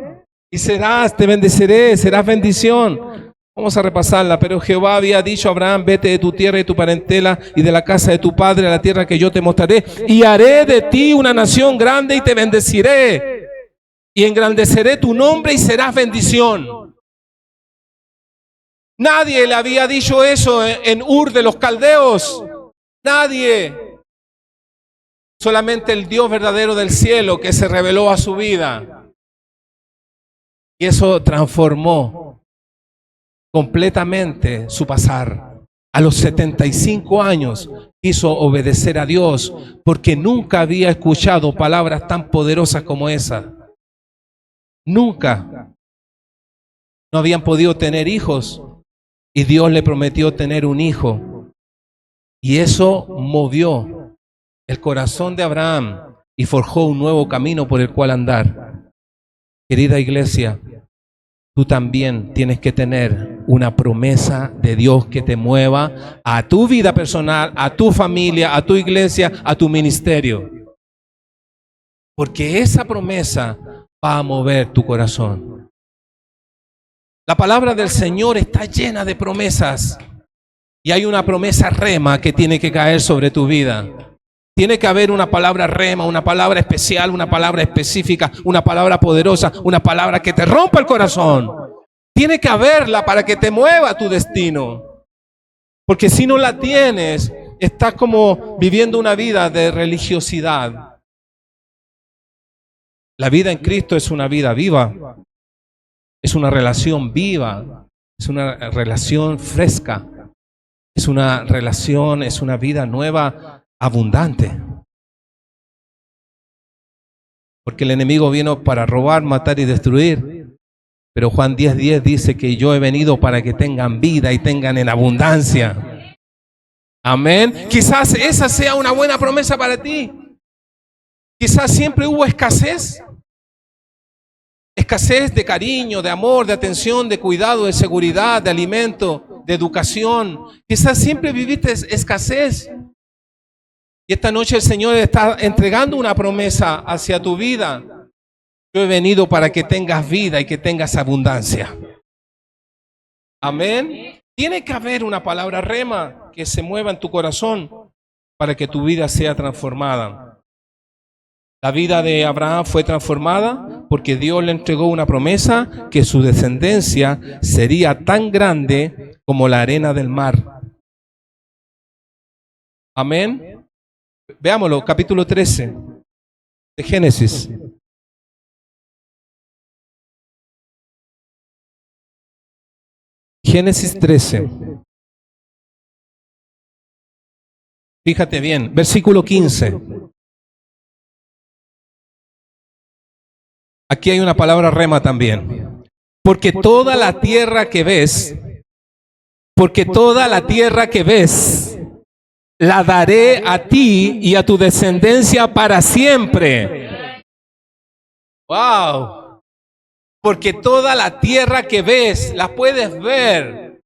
Y te bendeciré, serás bendición. Vamos a repasarla. Pero Jehová había dicho a Abraham: vete de tu tierra y tu parentela y de la casa de tu padre a la tierra que yo te mostraré, y haré de ti una nación grande y te bendeciré. Y engrandeceré tu nombre y serás bendición. Nadie le había dicho eso en Ur de los Caldeos. Nadie. Solamente el Dios verdadero del cielo que se reveló a su vida. Y eso transformó completamente su pasar. A los 75 años quiso obedecer a Dios porque nunca había escuchado palabras tan poderosas como esa. Nunca. No habían podido tener hijos y Dios le prometió tener un hijo. Y eso movió el corazón de Abraham y forjó un nuevo camino por el cual andar. Querida iglesia, tú también tienes que tener una promesa de Dios que te mueva a tu vida personal, a tu familia, a tu iglesia, a tu ministerio. Porque esa promesa va a mover tu corazón. La palabra del Señor está llena de promesas. Y hay una promesa rema que tiene que caer sobre tu vida. Tiene que haber una palabra rema, una palabra especial, una palabra específica, una palabra poderosa, una palabra que te rompa el corazón. Tiene que haberla para que te mueva tu destino. Porque si no la tienes, estás como viviendo una vida de religiosidad. La vida en Cristo es una vida viva. Es una relación viva. Es una relación fresca. Es una relación, es una vida nueva, abundante. Porque el enemigo vino para robar, matar y destruir. Pero Juan 10:10 dice que yo he venido para que tengan vida y tengan en abundancia. Amén. Quizás esa sea una buena promesa para ti. Quizás siempre hubo escasez. Escasez de cariño, de amor, de atención, de cuidado, de seguridad, de alimento, de educación. Quizás siempre viviste escasez. Y esta noche el Señor está entregando una promesa hacia tu vida. Yo he venido para que tengas vida y que tengas abundancia. Amén. Tiene que haber una palabra rema que se mueva en tu corazón para que tu vida sea transformada. La vida de Abraham fue transformada porque Dios le entregó una promesa que su descendencia sería tan grande como la arena del mar. Amén. Veámoslo, capítulo 13 de Génesis. Génesis 13. Fíjate bien, versículo 15. Aquí hay una palabra rema también. Porque toda la tierra que ves, la daré a ti y a tu descendencia para siempre. Wow. Porque toda la tierra que ves, las puedes ver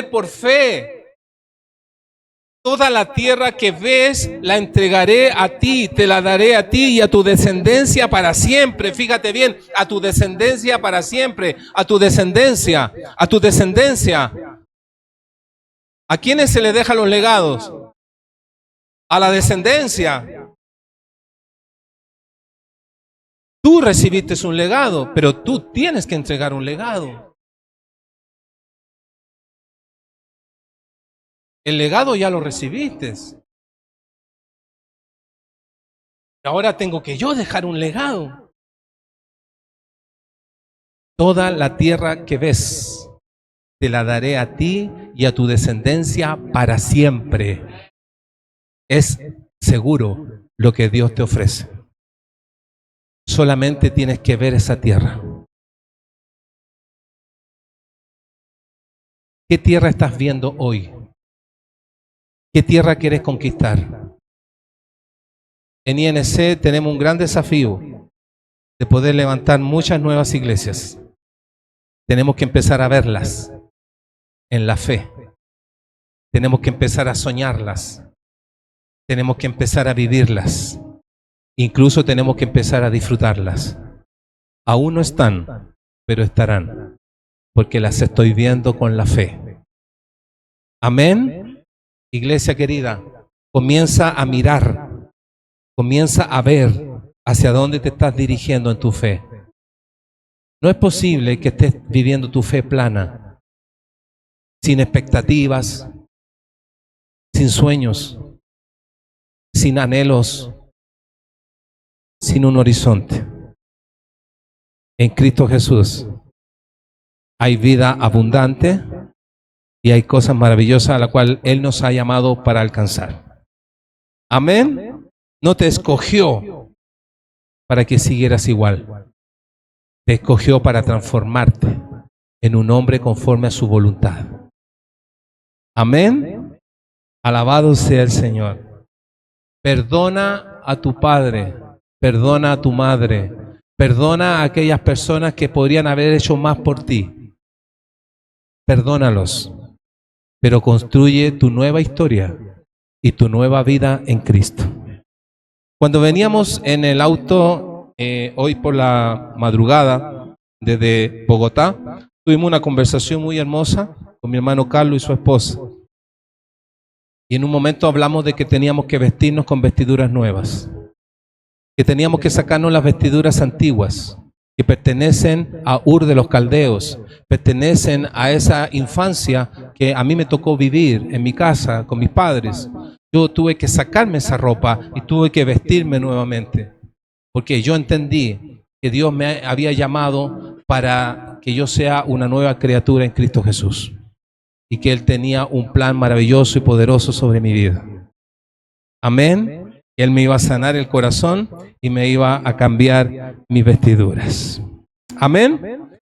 por fe. Toda la tierra que ves, la entregaré a ti, te la daré a ti y a tu descendencia para siempre. Fíjate bien, a tu descendencia para siempre, a tu descendencia, a tu descendencia. ¿A quiénes se le dejan los legados? A la descendencia. Tú recibiste un legado, pero tú tienes que entregar un legado. El legado ya lo recibiste. Ahora tengo que yo dejar un legado. Toda la tierra que ves, te la daré a ti y a tu descendencia para siempre. Es seguro lo que Dios te ofrece. Solamente tienes que ver esa tierra. ¿Qué tierra estás viendo hoy? ¿Qué tierra quieres conquistar? En INC tenemos un gran desafío de poder levantar muchas nuevas iglesias. Tenemos que empezar a verlas en la fe. Tenemos que empezar a soñarlas. Tenemos que empezar a vivirlas. Incluso tenemos que empezar a disfrutarlas. Aún no están, pero estarán, porque las estoy viendo con la fe. Amén. Iglesia querida, comienza a mirar. Comienza a ver hacia dónde te estás dirigiendo en tu fe. No es posible que estés viviendo tu fe plana, sin expectativas, sin sueños, sin anhelos, sin un horizonte. En Cristo Jesús hay vida abundante y hay cosas maravillosas a las cuales Él nos ha llamado para alcanzar. Amén. No te escogió para que siguieras igual. Te escogió para transformarte en un hombre conforme a su voluntad. Amén. Alabado sea el Señor. Perdona a tu padre, perdona a tu madre, perdona a aquellas personas que podrían haber hecho más por ti. Perdónalos, pero construye tu nueva historia y tu nueva vida en Cristo. Cuando veníamos en el auto hoy por la madrugada desde Bogotá, tuvimos una conversación muy hermosa con mi hermano Carlos y su esposa. Y en un momento hablamos de que teníamos que vestirnos con vestiduras nuevas, que teníamos que sacarnos las vestiduras antiguas, que pertenecen a Ur de los Caldeos, pertenecen a esa infancia que a mí me tocó vivir en mi casa con mis padres. Yo tuve que sacarme esa ropa y tuve que vestirme nuevamente, porque yo entendí que Dios me había llamado para que yo sea una nueva criatura en Cristo Jesús y que Él tenía un plan maravilloso y poderoso sobre mi vida. Amén. Él me iba a sanar el corazón y me iba a cambiar mis vestiduras. Amén.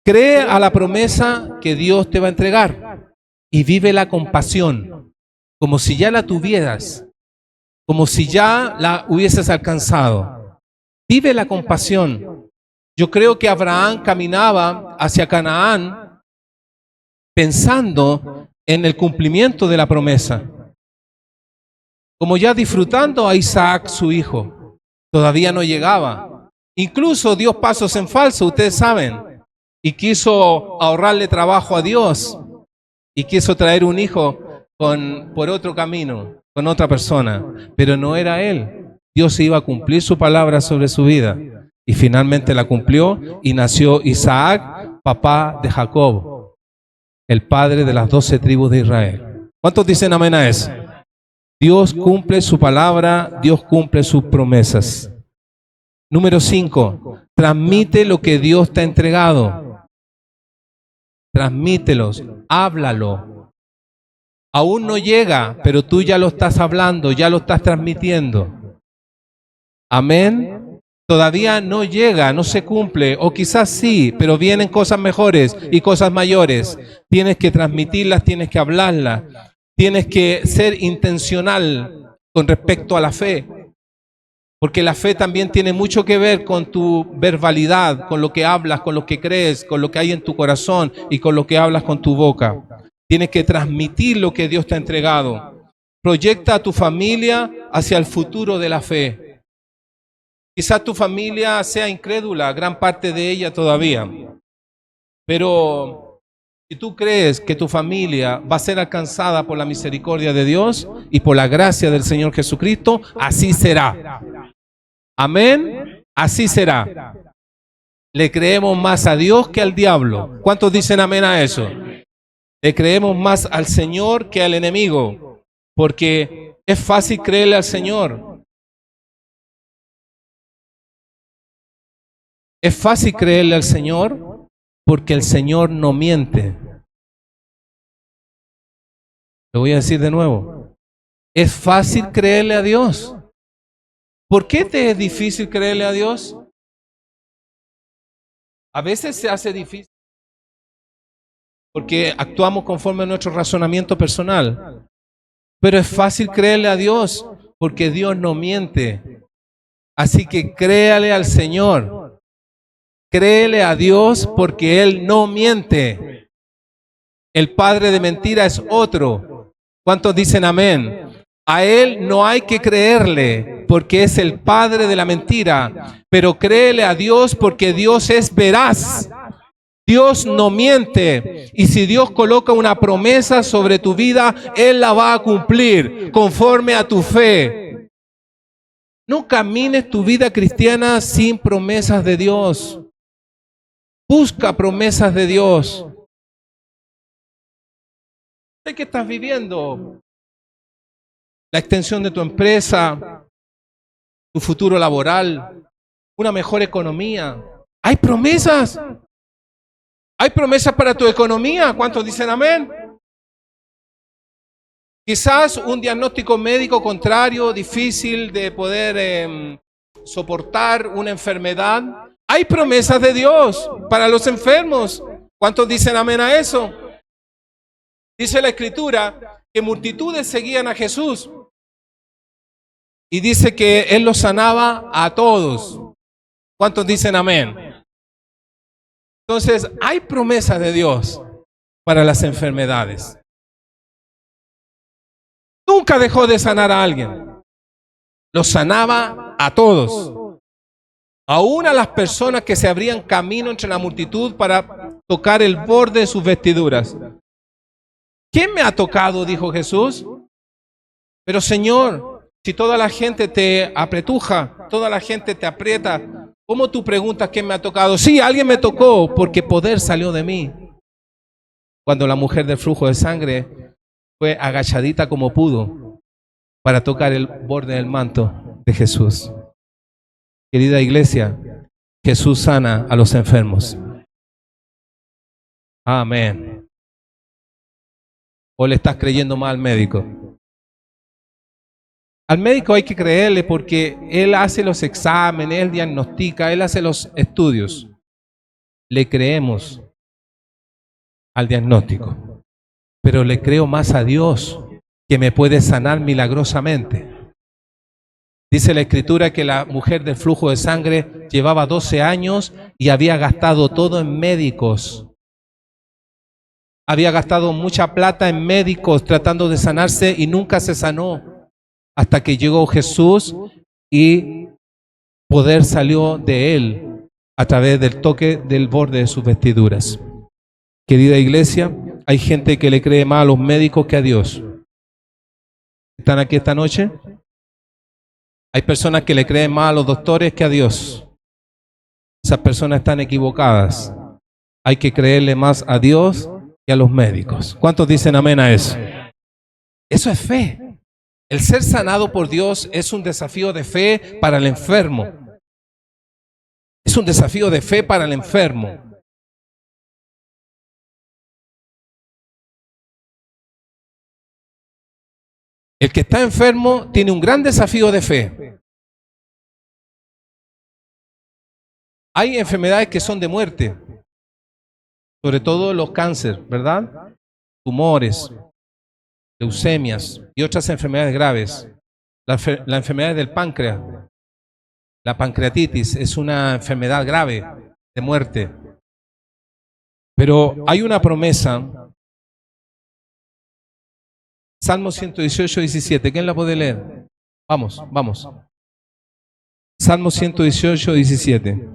Cree a la promesa que Dios te va a entregar y vívela con pasión, como si ya la tuvieras, como si ya la hubieses alcanzado. Vívela con pasión. Yo creo que Abraham caminaba hacia Canaán pensando en el cumplimiento de la promesa, como ya disfrutando a Isaac, su hijo. Todavía no llegaba. Incluso dio pasos en falso, ustedes saben, y quiso ahorrarle trabajo a Dios y quiso traer un hijo por otro camino, con otra persona, pero no era él. Dios iba a cumplir su palabra sobre su vida y finalmente la cumplió y nació Isaac, papá de Jacob, el padre de las 12 tribus de Israel. ¿Cuántos dicen amén a eso? Dios cumple su palabra, Dios cumple sus promesas. Número 5, transmite lo que Dios te ha entregado. Transmítelos, háblalo. Aún no llega, pero tú ya lo estás hablando, ya lo estás transmitiendo. Amén. Todavía no llega, no se cumple, o quizás sí, pero vienen cosas mejores y cosas mayores. Tienes que transmitirlas, tienes que hablarlas, tienes que ser intencional con respecto a la fe. Porque la fe también tiene mucho que ver con tu verbalidad, con lo que hablas, con lo que crees, con lo que hay en tu corazón y con lo que hablas con tu boca. Tienes que transmitir lo que Dios te ha entregado. Proyecta a tu familia hacia el futuro de la fe. Quizás tu familia sea incrédula, gran parte de ella todavía. Pero si tú crees que tu familia va a ser alcanzada por la misericordia de Dios y por la gracia del Señor Jesucristo, así será. Amén. así será. Le creemos más a Dios que al diablo. ¿Cuántos dicen amén a eso? Le creemos más al Señor que al enemigo, porque es fácil creerle al Señor. Es fácil creerle al Señor porque el Señor no miente. Lo voy a decir de nuevo. Es fácil creerle a Dios. ¿Por qué te es difícil creerle a Dios? A veces se hace difícil porque actuamos conforme a nuestro razonamiento personal. Pero es fácil creerle a Dios porque Dios no miente. Así que créale al Señor. Créele a Dios porque Él no miente. El padre de mentira es otro. ¿Cuántos dicen amén? A Él no hay que creerle porque es el padre de la mentira. Pero créele a Dios porque Dios es veraz. Dios no miente. Y si Dios coloca una promesa sobre tu vida, Él la va a cumplir conforme a tu fe. No camines tu vida cristiana sin promesas de Dios. Busca promesas de Dios. ¿De qué estás viviendo? La extensión de tu empresa, tu futuro laboral, una mejor economía. ¿Hay promesas? ¿Hay promesas para tu economía? ¿Cuántos dicen amén? Quizás un diagnóstico médico contrario, difícil de poder soportar una enfermedad. Hay promesas de Dios para los enfermos. ¿Cuántos dicen amén a eso? Dice la Escritura que multitudes seguían a Jesús. Y dice que Él los sanaba a todos. ¿Cuántos dicen amén? Entonces, hay promesas de Dios para las enfermedades. Nunca dejó de sanar a alguien. Los sanaba a todos. Aún a las personas que se abrían camino entre la multitud para tocar el borde de sus vestiduras. ¿Quién me ha tocado? Dijo Jesús. Pero Señor, si toda la gente te apretuja, toda la gente te aprieta, ¿cómo tú preguntas quién me ha tocado? Sí, alguien me tocó porque poder salió de mí. Cuando la mujer del flujo de sangre fue agachadita como pudo para tocar el borde del manto de Jesús. Querida iglesia, Jesús sana a los enfermos. Amén. ¿O le estás creyendo más al médico? Al médico hay que creerle porque él hace los exámenes, él diagnostica, él hace los estudios. Le creemos al diagnóstico, pero le creo más a Dios que me puede sanar milagrosamente. Dice la Escritura que la mujer del flujo de sangre llevaba 12 años y había gastado todo en médicos. Había gastado mucha plata en médicos tratando de sanarse y nunca se sanó. Hasta que llegó Jesús y poder salió de él a través del toque del borde de sus vestiduras. Querida iglesia, hay gente que le cree más a los médicos que a Dios. ¿Están aquí esta noche? Hay personas que le creen más a los doctores que a Dios. Esas personas están equivocadas. Hay que creerle más a Dios que a los médicos. ¿Cuántos dicen amén a eso? Eso es fe. El ser sanado por Dios es un desafío de fe para el enfermo. Es un desafío de fe para el enfermo. El que está enfermo tiene un gran desafío de fe. Hay enfermedades que son de muerte, sobre todo los cánceres, ¿verdad? Tumores, leucemias y otras enfermedades graves. La enfermedad del páncreas, la pancreatitis, es una enfermedad grave de muerte. Pero hay una promesa. Salmo 118, 17. ¿Quién la puede leer? Vamos, vamos. Salmo 118, 17.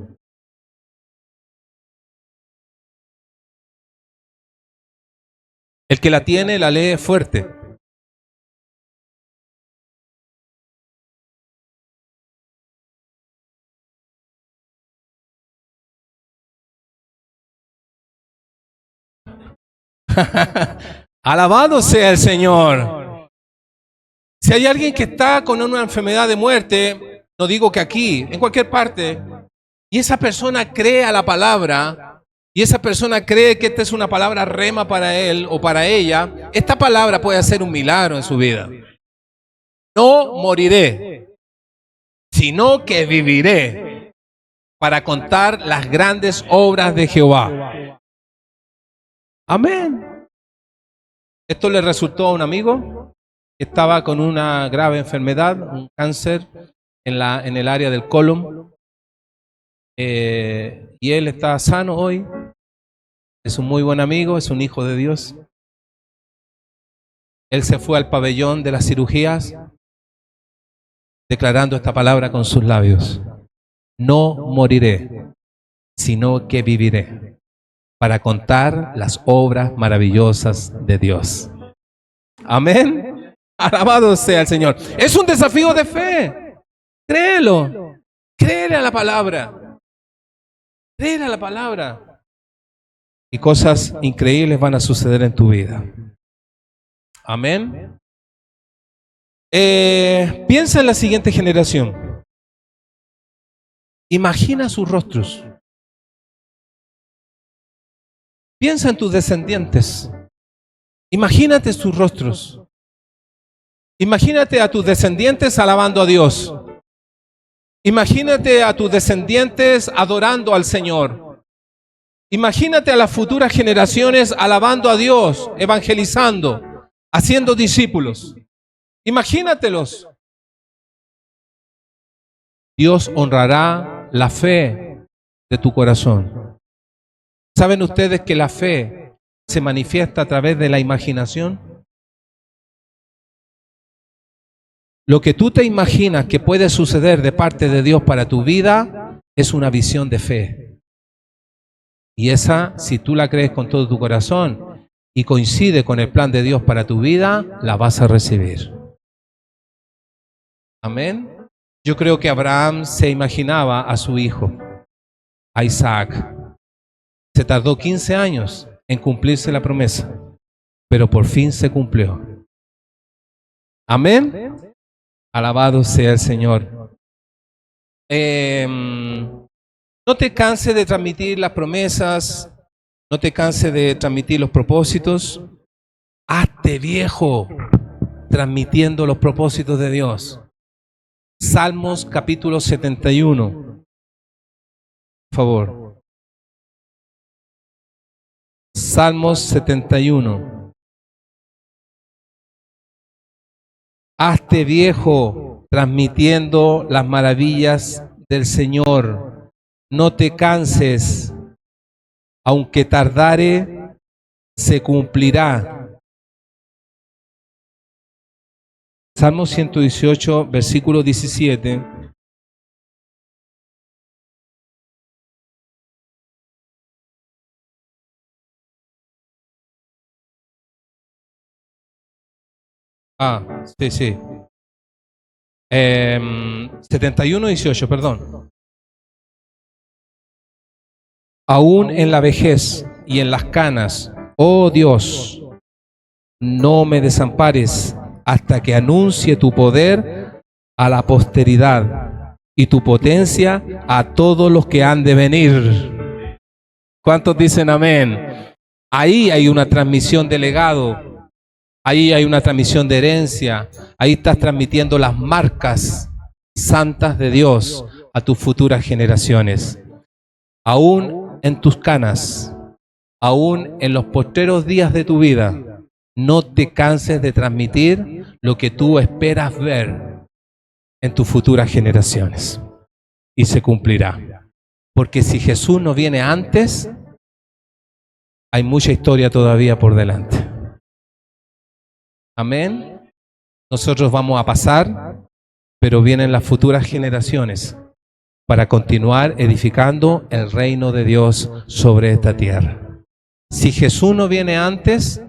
El que la tiene, la lee fuerte. Alabado sea el Señor. Si hay alguien que está con una enfermedad de muerte, no digo que aquí, en cualquier parte, y esa persona cree a la palabra, y esa persona cree que esta es una palabra rema para él o para ella, esta palabra puede hacer un milagro en su vida. No moriré, sino que viviré para contar las grandes obras de Jehová. Amén. Esto le resultó a un amigo que estaba con una grave enfermedad, un cáncer en el área del colon. Y él está sano hoy. Es un muy buen amigo, es un hijo de Dios. Él se fue al pabellón de las cirugías declarando esta palabra con sus labios. No moriré, sino que viviré para contar las obras maravillosas de Dios. Amén. Alabado sea el Señor. Es un desafío de fe. Créelo. Créele a la palabra. Créele a la palabra. Y cosas increíbles van a suceder en tu vida. Amén. Piensa en la siguiente generación. Imagina sus rostros. Piensa en tus descendientes. Imagínate sus rostros. Imagínate a tus descendientes alabando a Dios. Imagínate a tus descendientes adorando al Señor. Imagínate a las futuras generaciones alabando a Dios, evangelizando, haciendo discípulos. Imagínatelos. Dios honrará la fe de tu corazón. ¿Saben ustedes que la fe se manifiesta a través de la imaginación? Lo que tú te imaginas que puede suceder de parte de Dios para tu vida es una visión de fe. Y esa, si tú la crees con todo tu corazón y coincide con el plan de Dios para tu vida, la vas a recibir. Amén. Yo creo que Abraham se imaginaba a su hijo, a Isaac. Se tardó 15 años en cumplirse la promesa, pero por fin se cumplió. Amén. Alabado sea el Señor. No te canses de transmitir las promesas, no te canses de transmitir los propósitos. Hazte viejo transmitiendo los propósitos de Dios. Salmos capítulo 71. Por favor. Salmos 71. Hazte viejo transmitiendo las maravillas del Señor. No te canses, aunque tardare, se cumplirá. Salmo 118, versículo 17. Sí. 71, 18, perdón. Aún en la vejez y en las canas, oh Dios, no me desampares hasta que anuncie tu poder a la posteridad y tu potencia a todos los que han de venir. ¿Cuántos dicen amén? Ahí hay una transmisión de legado, ahí hay una transmisión de herencia, ahí estás transmitiendo las marcas santas de Dios a tus futuras generaciones. Aún en tus canas, aún en los postreros días de tu vida, no te canses de transmitir lo que tú esperas ver en tus futuras generaciones. Y se cumplirá. Porque si Jesús no viene antes, hay mucha historia todavía por delante. Amén. Nosotros vamos a pasar, pero vienen las futuras generaciones para continuar edificando el reino de Dios sobre esta tierra. Si Jesús no viene antes,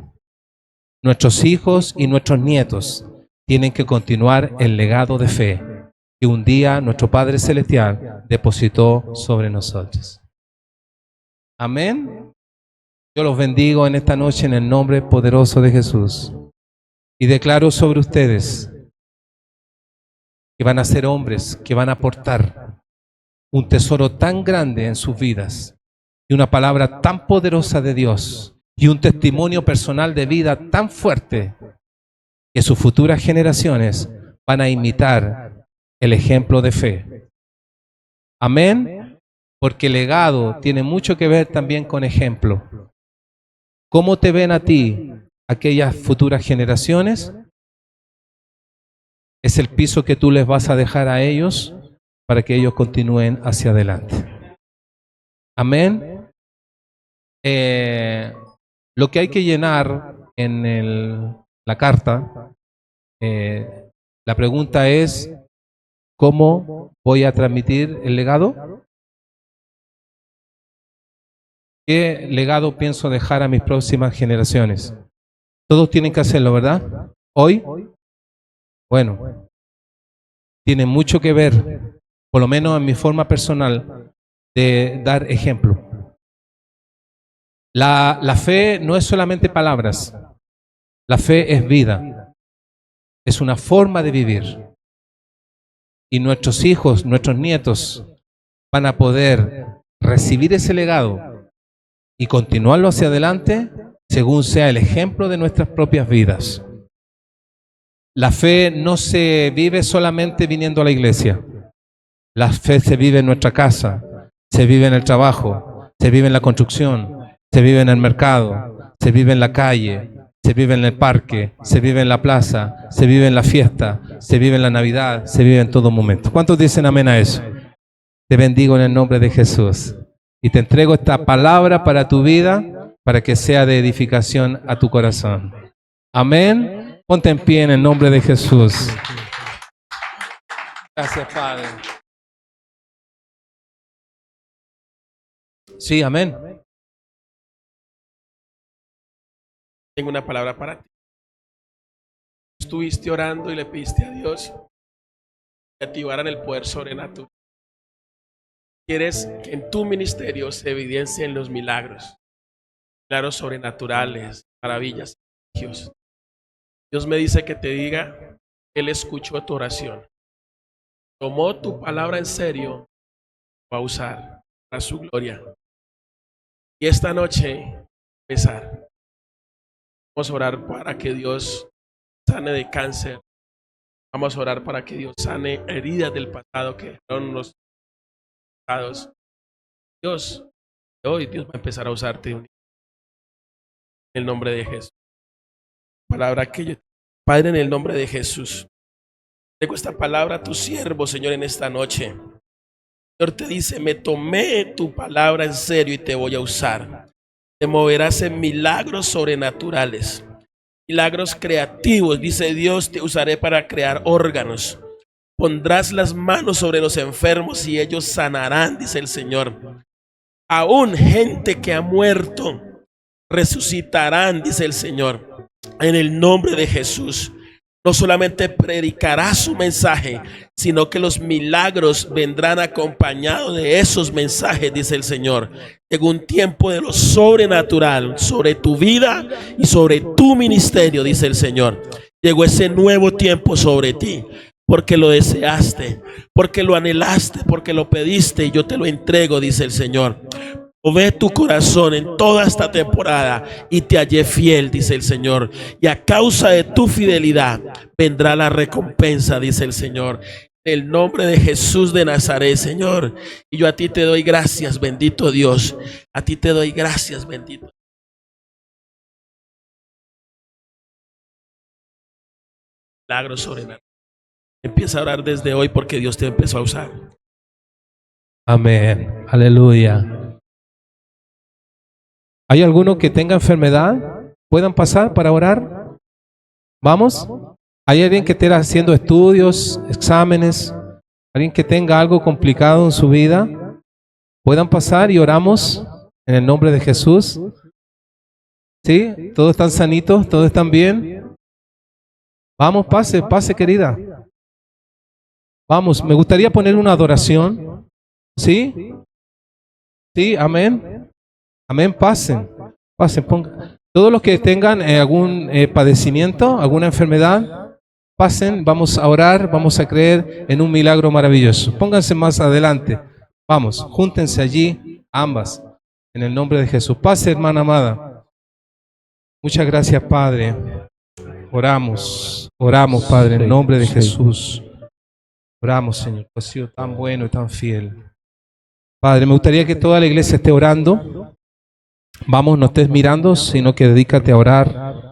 nuestros hijos y nuestros nietos tienen que continuar el legado de fe que un día nuestro Padre Celestial depositó sobre nosotros. Amén. Yo los bendigo en esta noche en el nombre poderoso de Jesús. Y declaro sobre ustedes que van a ser hombres que van a aportar un tesoro tan grande en sus vidas y una palabra tan poderosa de Dios y un testimonio personal de vida tan fuerte que sus futuras generaciones van a imitar el ejemplo de fe. Amén. Porque legado tiene mucho que ver también con ejemplo. ¿Cómo te ven a ti aquellas futuras generaciones? Es el piso que tú les vas a dejar a ellos para que ellos continúen hacia adelante. Amén. Lo que hay que llenar en la carta, la pregunta es, ¿cómo voy a transmitir el legado? ¿Qué legado pienso dejar a mis próximas generaciones? Todos tienen que hacerlo, ¿verdad? Hoy, bueno, tiene mucho que ver, por lo menos en mi forma personal, de dar ejemplo. La fe no es solamente palabras, la fe es vida, es una forma de vivir. Y nuestros hijos, nuestros nietos van a poder recibir ese legado y continuarlo hacia adelante según sea el ejemplo de nuestras propias vidas. La fe no se vive solamente viniendo a la iglesia. La fe se vive en nuestra casa, se vive en el trabajo, se vive en la construcción, se vive en el mercado, se vive en la calle, se vive en el parque, se vive en la plaza, se vive en la fiesta, se vive en la Navidad, se vive en todo momento. ¿Cuántos dicen amén a eso? Te bendigo en el nombre de Jesús. Y te entrego esta palabra para tu vida, para que sea de edificación a tu corazón. Amén. Ponte en pie en el nombre de Jesús. Gracias, Padre. Sí, amén. Tengo una palabra para ti. Estuviste orando y le pediste a Dios que activaran el poder sobrenatural. Quieres que en tu ministerio se evidencien los milagros sobrenaturales, maravillas, Dios. Dios me dice que te diga que Él escuchó tu oración. Tomó tu palabra en serio, va a usar para su gloria. Y esta noche, empezar. Vamos a orar para que Dios sane de cáncer. Vamos a orar para que Dios sane heridas del pasado que fueron los pasados. Dios, hoy Dios va a empezar a usarte en el nombre de Jesús. Palabra que yo, Padre, en el nombre de Jesús, tengo esta palabra a tu siervo, Señor, en esta noche. Señor, te dice, me tomé tu palabra en serio y te voy a usar. Te moverás en milagros sobrenaturales, milagros creativos. Dice Dios, te usaré para crear órganos. Pondrás las manos sobre los enfermos y ellos sanarán, dice el Señor. Aún gente que ha muerto resucitarán, dice el Señor. En el nombre de Jesús. No solamente predicará su mensaje, sino que los milagros vendrán acompañados de esos mensajes, dice el Señor. Llegó un tiempo de lo sobrenatural sobre tu vida y sobre tu ministerio, dice el Señor. Llegó ese nuevo tiempo sobre ti, porque lo deseaste, porque lo anhelaste, porque lo pediste y yo te lo entrego, dice el Señor. Ve tu corazón en toda esta temporada y te hallé fiel, dice el Señor. Y a causa de tu fidelidad vendrá la recompensa, dice el Señor. En el nombre de Jesús de Nazaret, Señor. Y yo a ti te doy gracias, bendito Dios. A ti te doy gracias, bendito. Milagros sobrenaturales. Empieza a orar desde hoy porque Dios te empezó a usar. Amén. Aleluya. ¿Hay alguno que tenga enfermedad? ¿Puedan pasar para orar? ¿Vamos? ¿Hay alguien que esté haciendo estudios, exámenes? ¿Alguien que tenga algo complicado en su vida? ¿Puedan pasar y oramos en el nombre de Jesús? ¿Sí? ¿Todos están sanitos? ¿Todos están bien? Vamos, pase, pase, querida. Vamos, me gustaría poner una adoración. ¿Sí? Sí, amén. Amén, pasen. Pasen, pongan. Todos los que tengan algún padecimiento, alguna enfermedad, pasen, vamos a orar, vamos a creer en un milagro maravilloso. Pónganse más adelante. Vamos, júntense allí, ambas, en el nombre de Jesús. Pase, hermana amada. Muchas gracias, Padre. Oramos, Padre, en el nombre de Jesús. Oramos, Señor, tú has sido tan bueno y tan fiel. Padre, me gustaría que toda la iglesia esté orando. Vamos, no estés mirando, sino que dedícate a orar.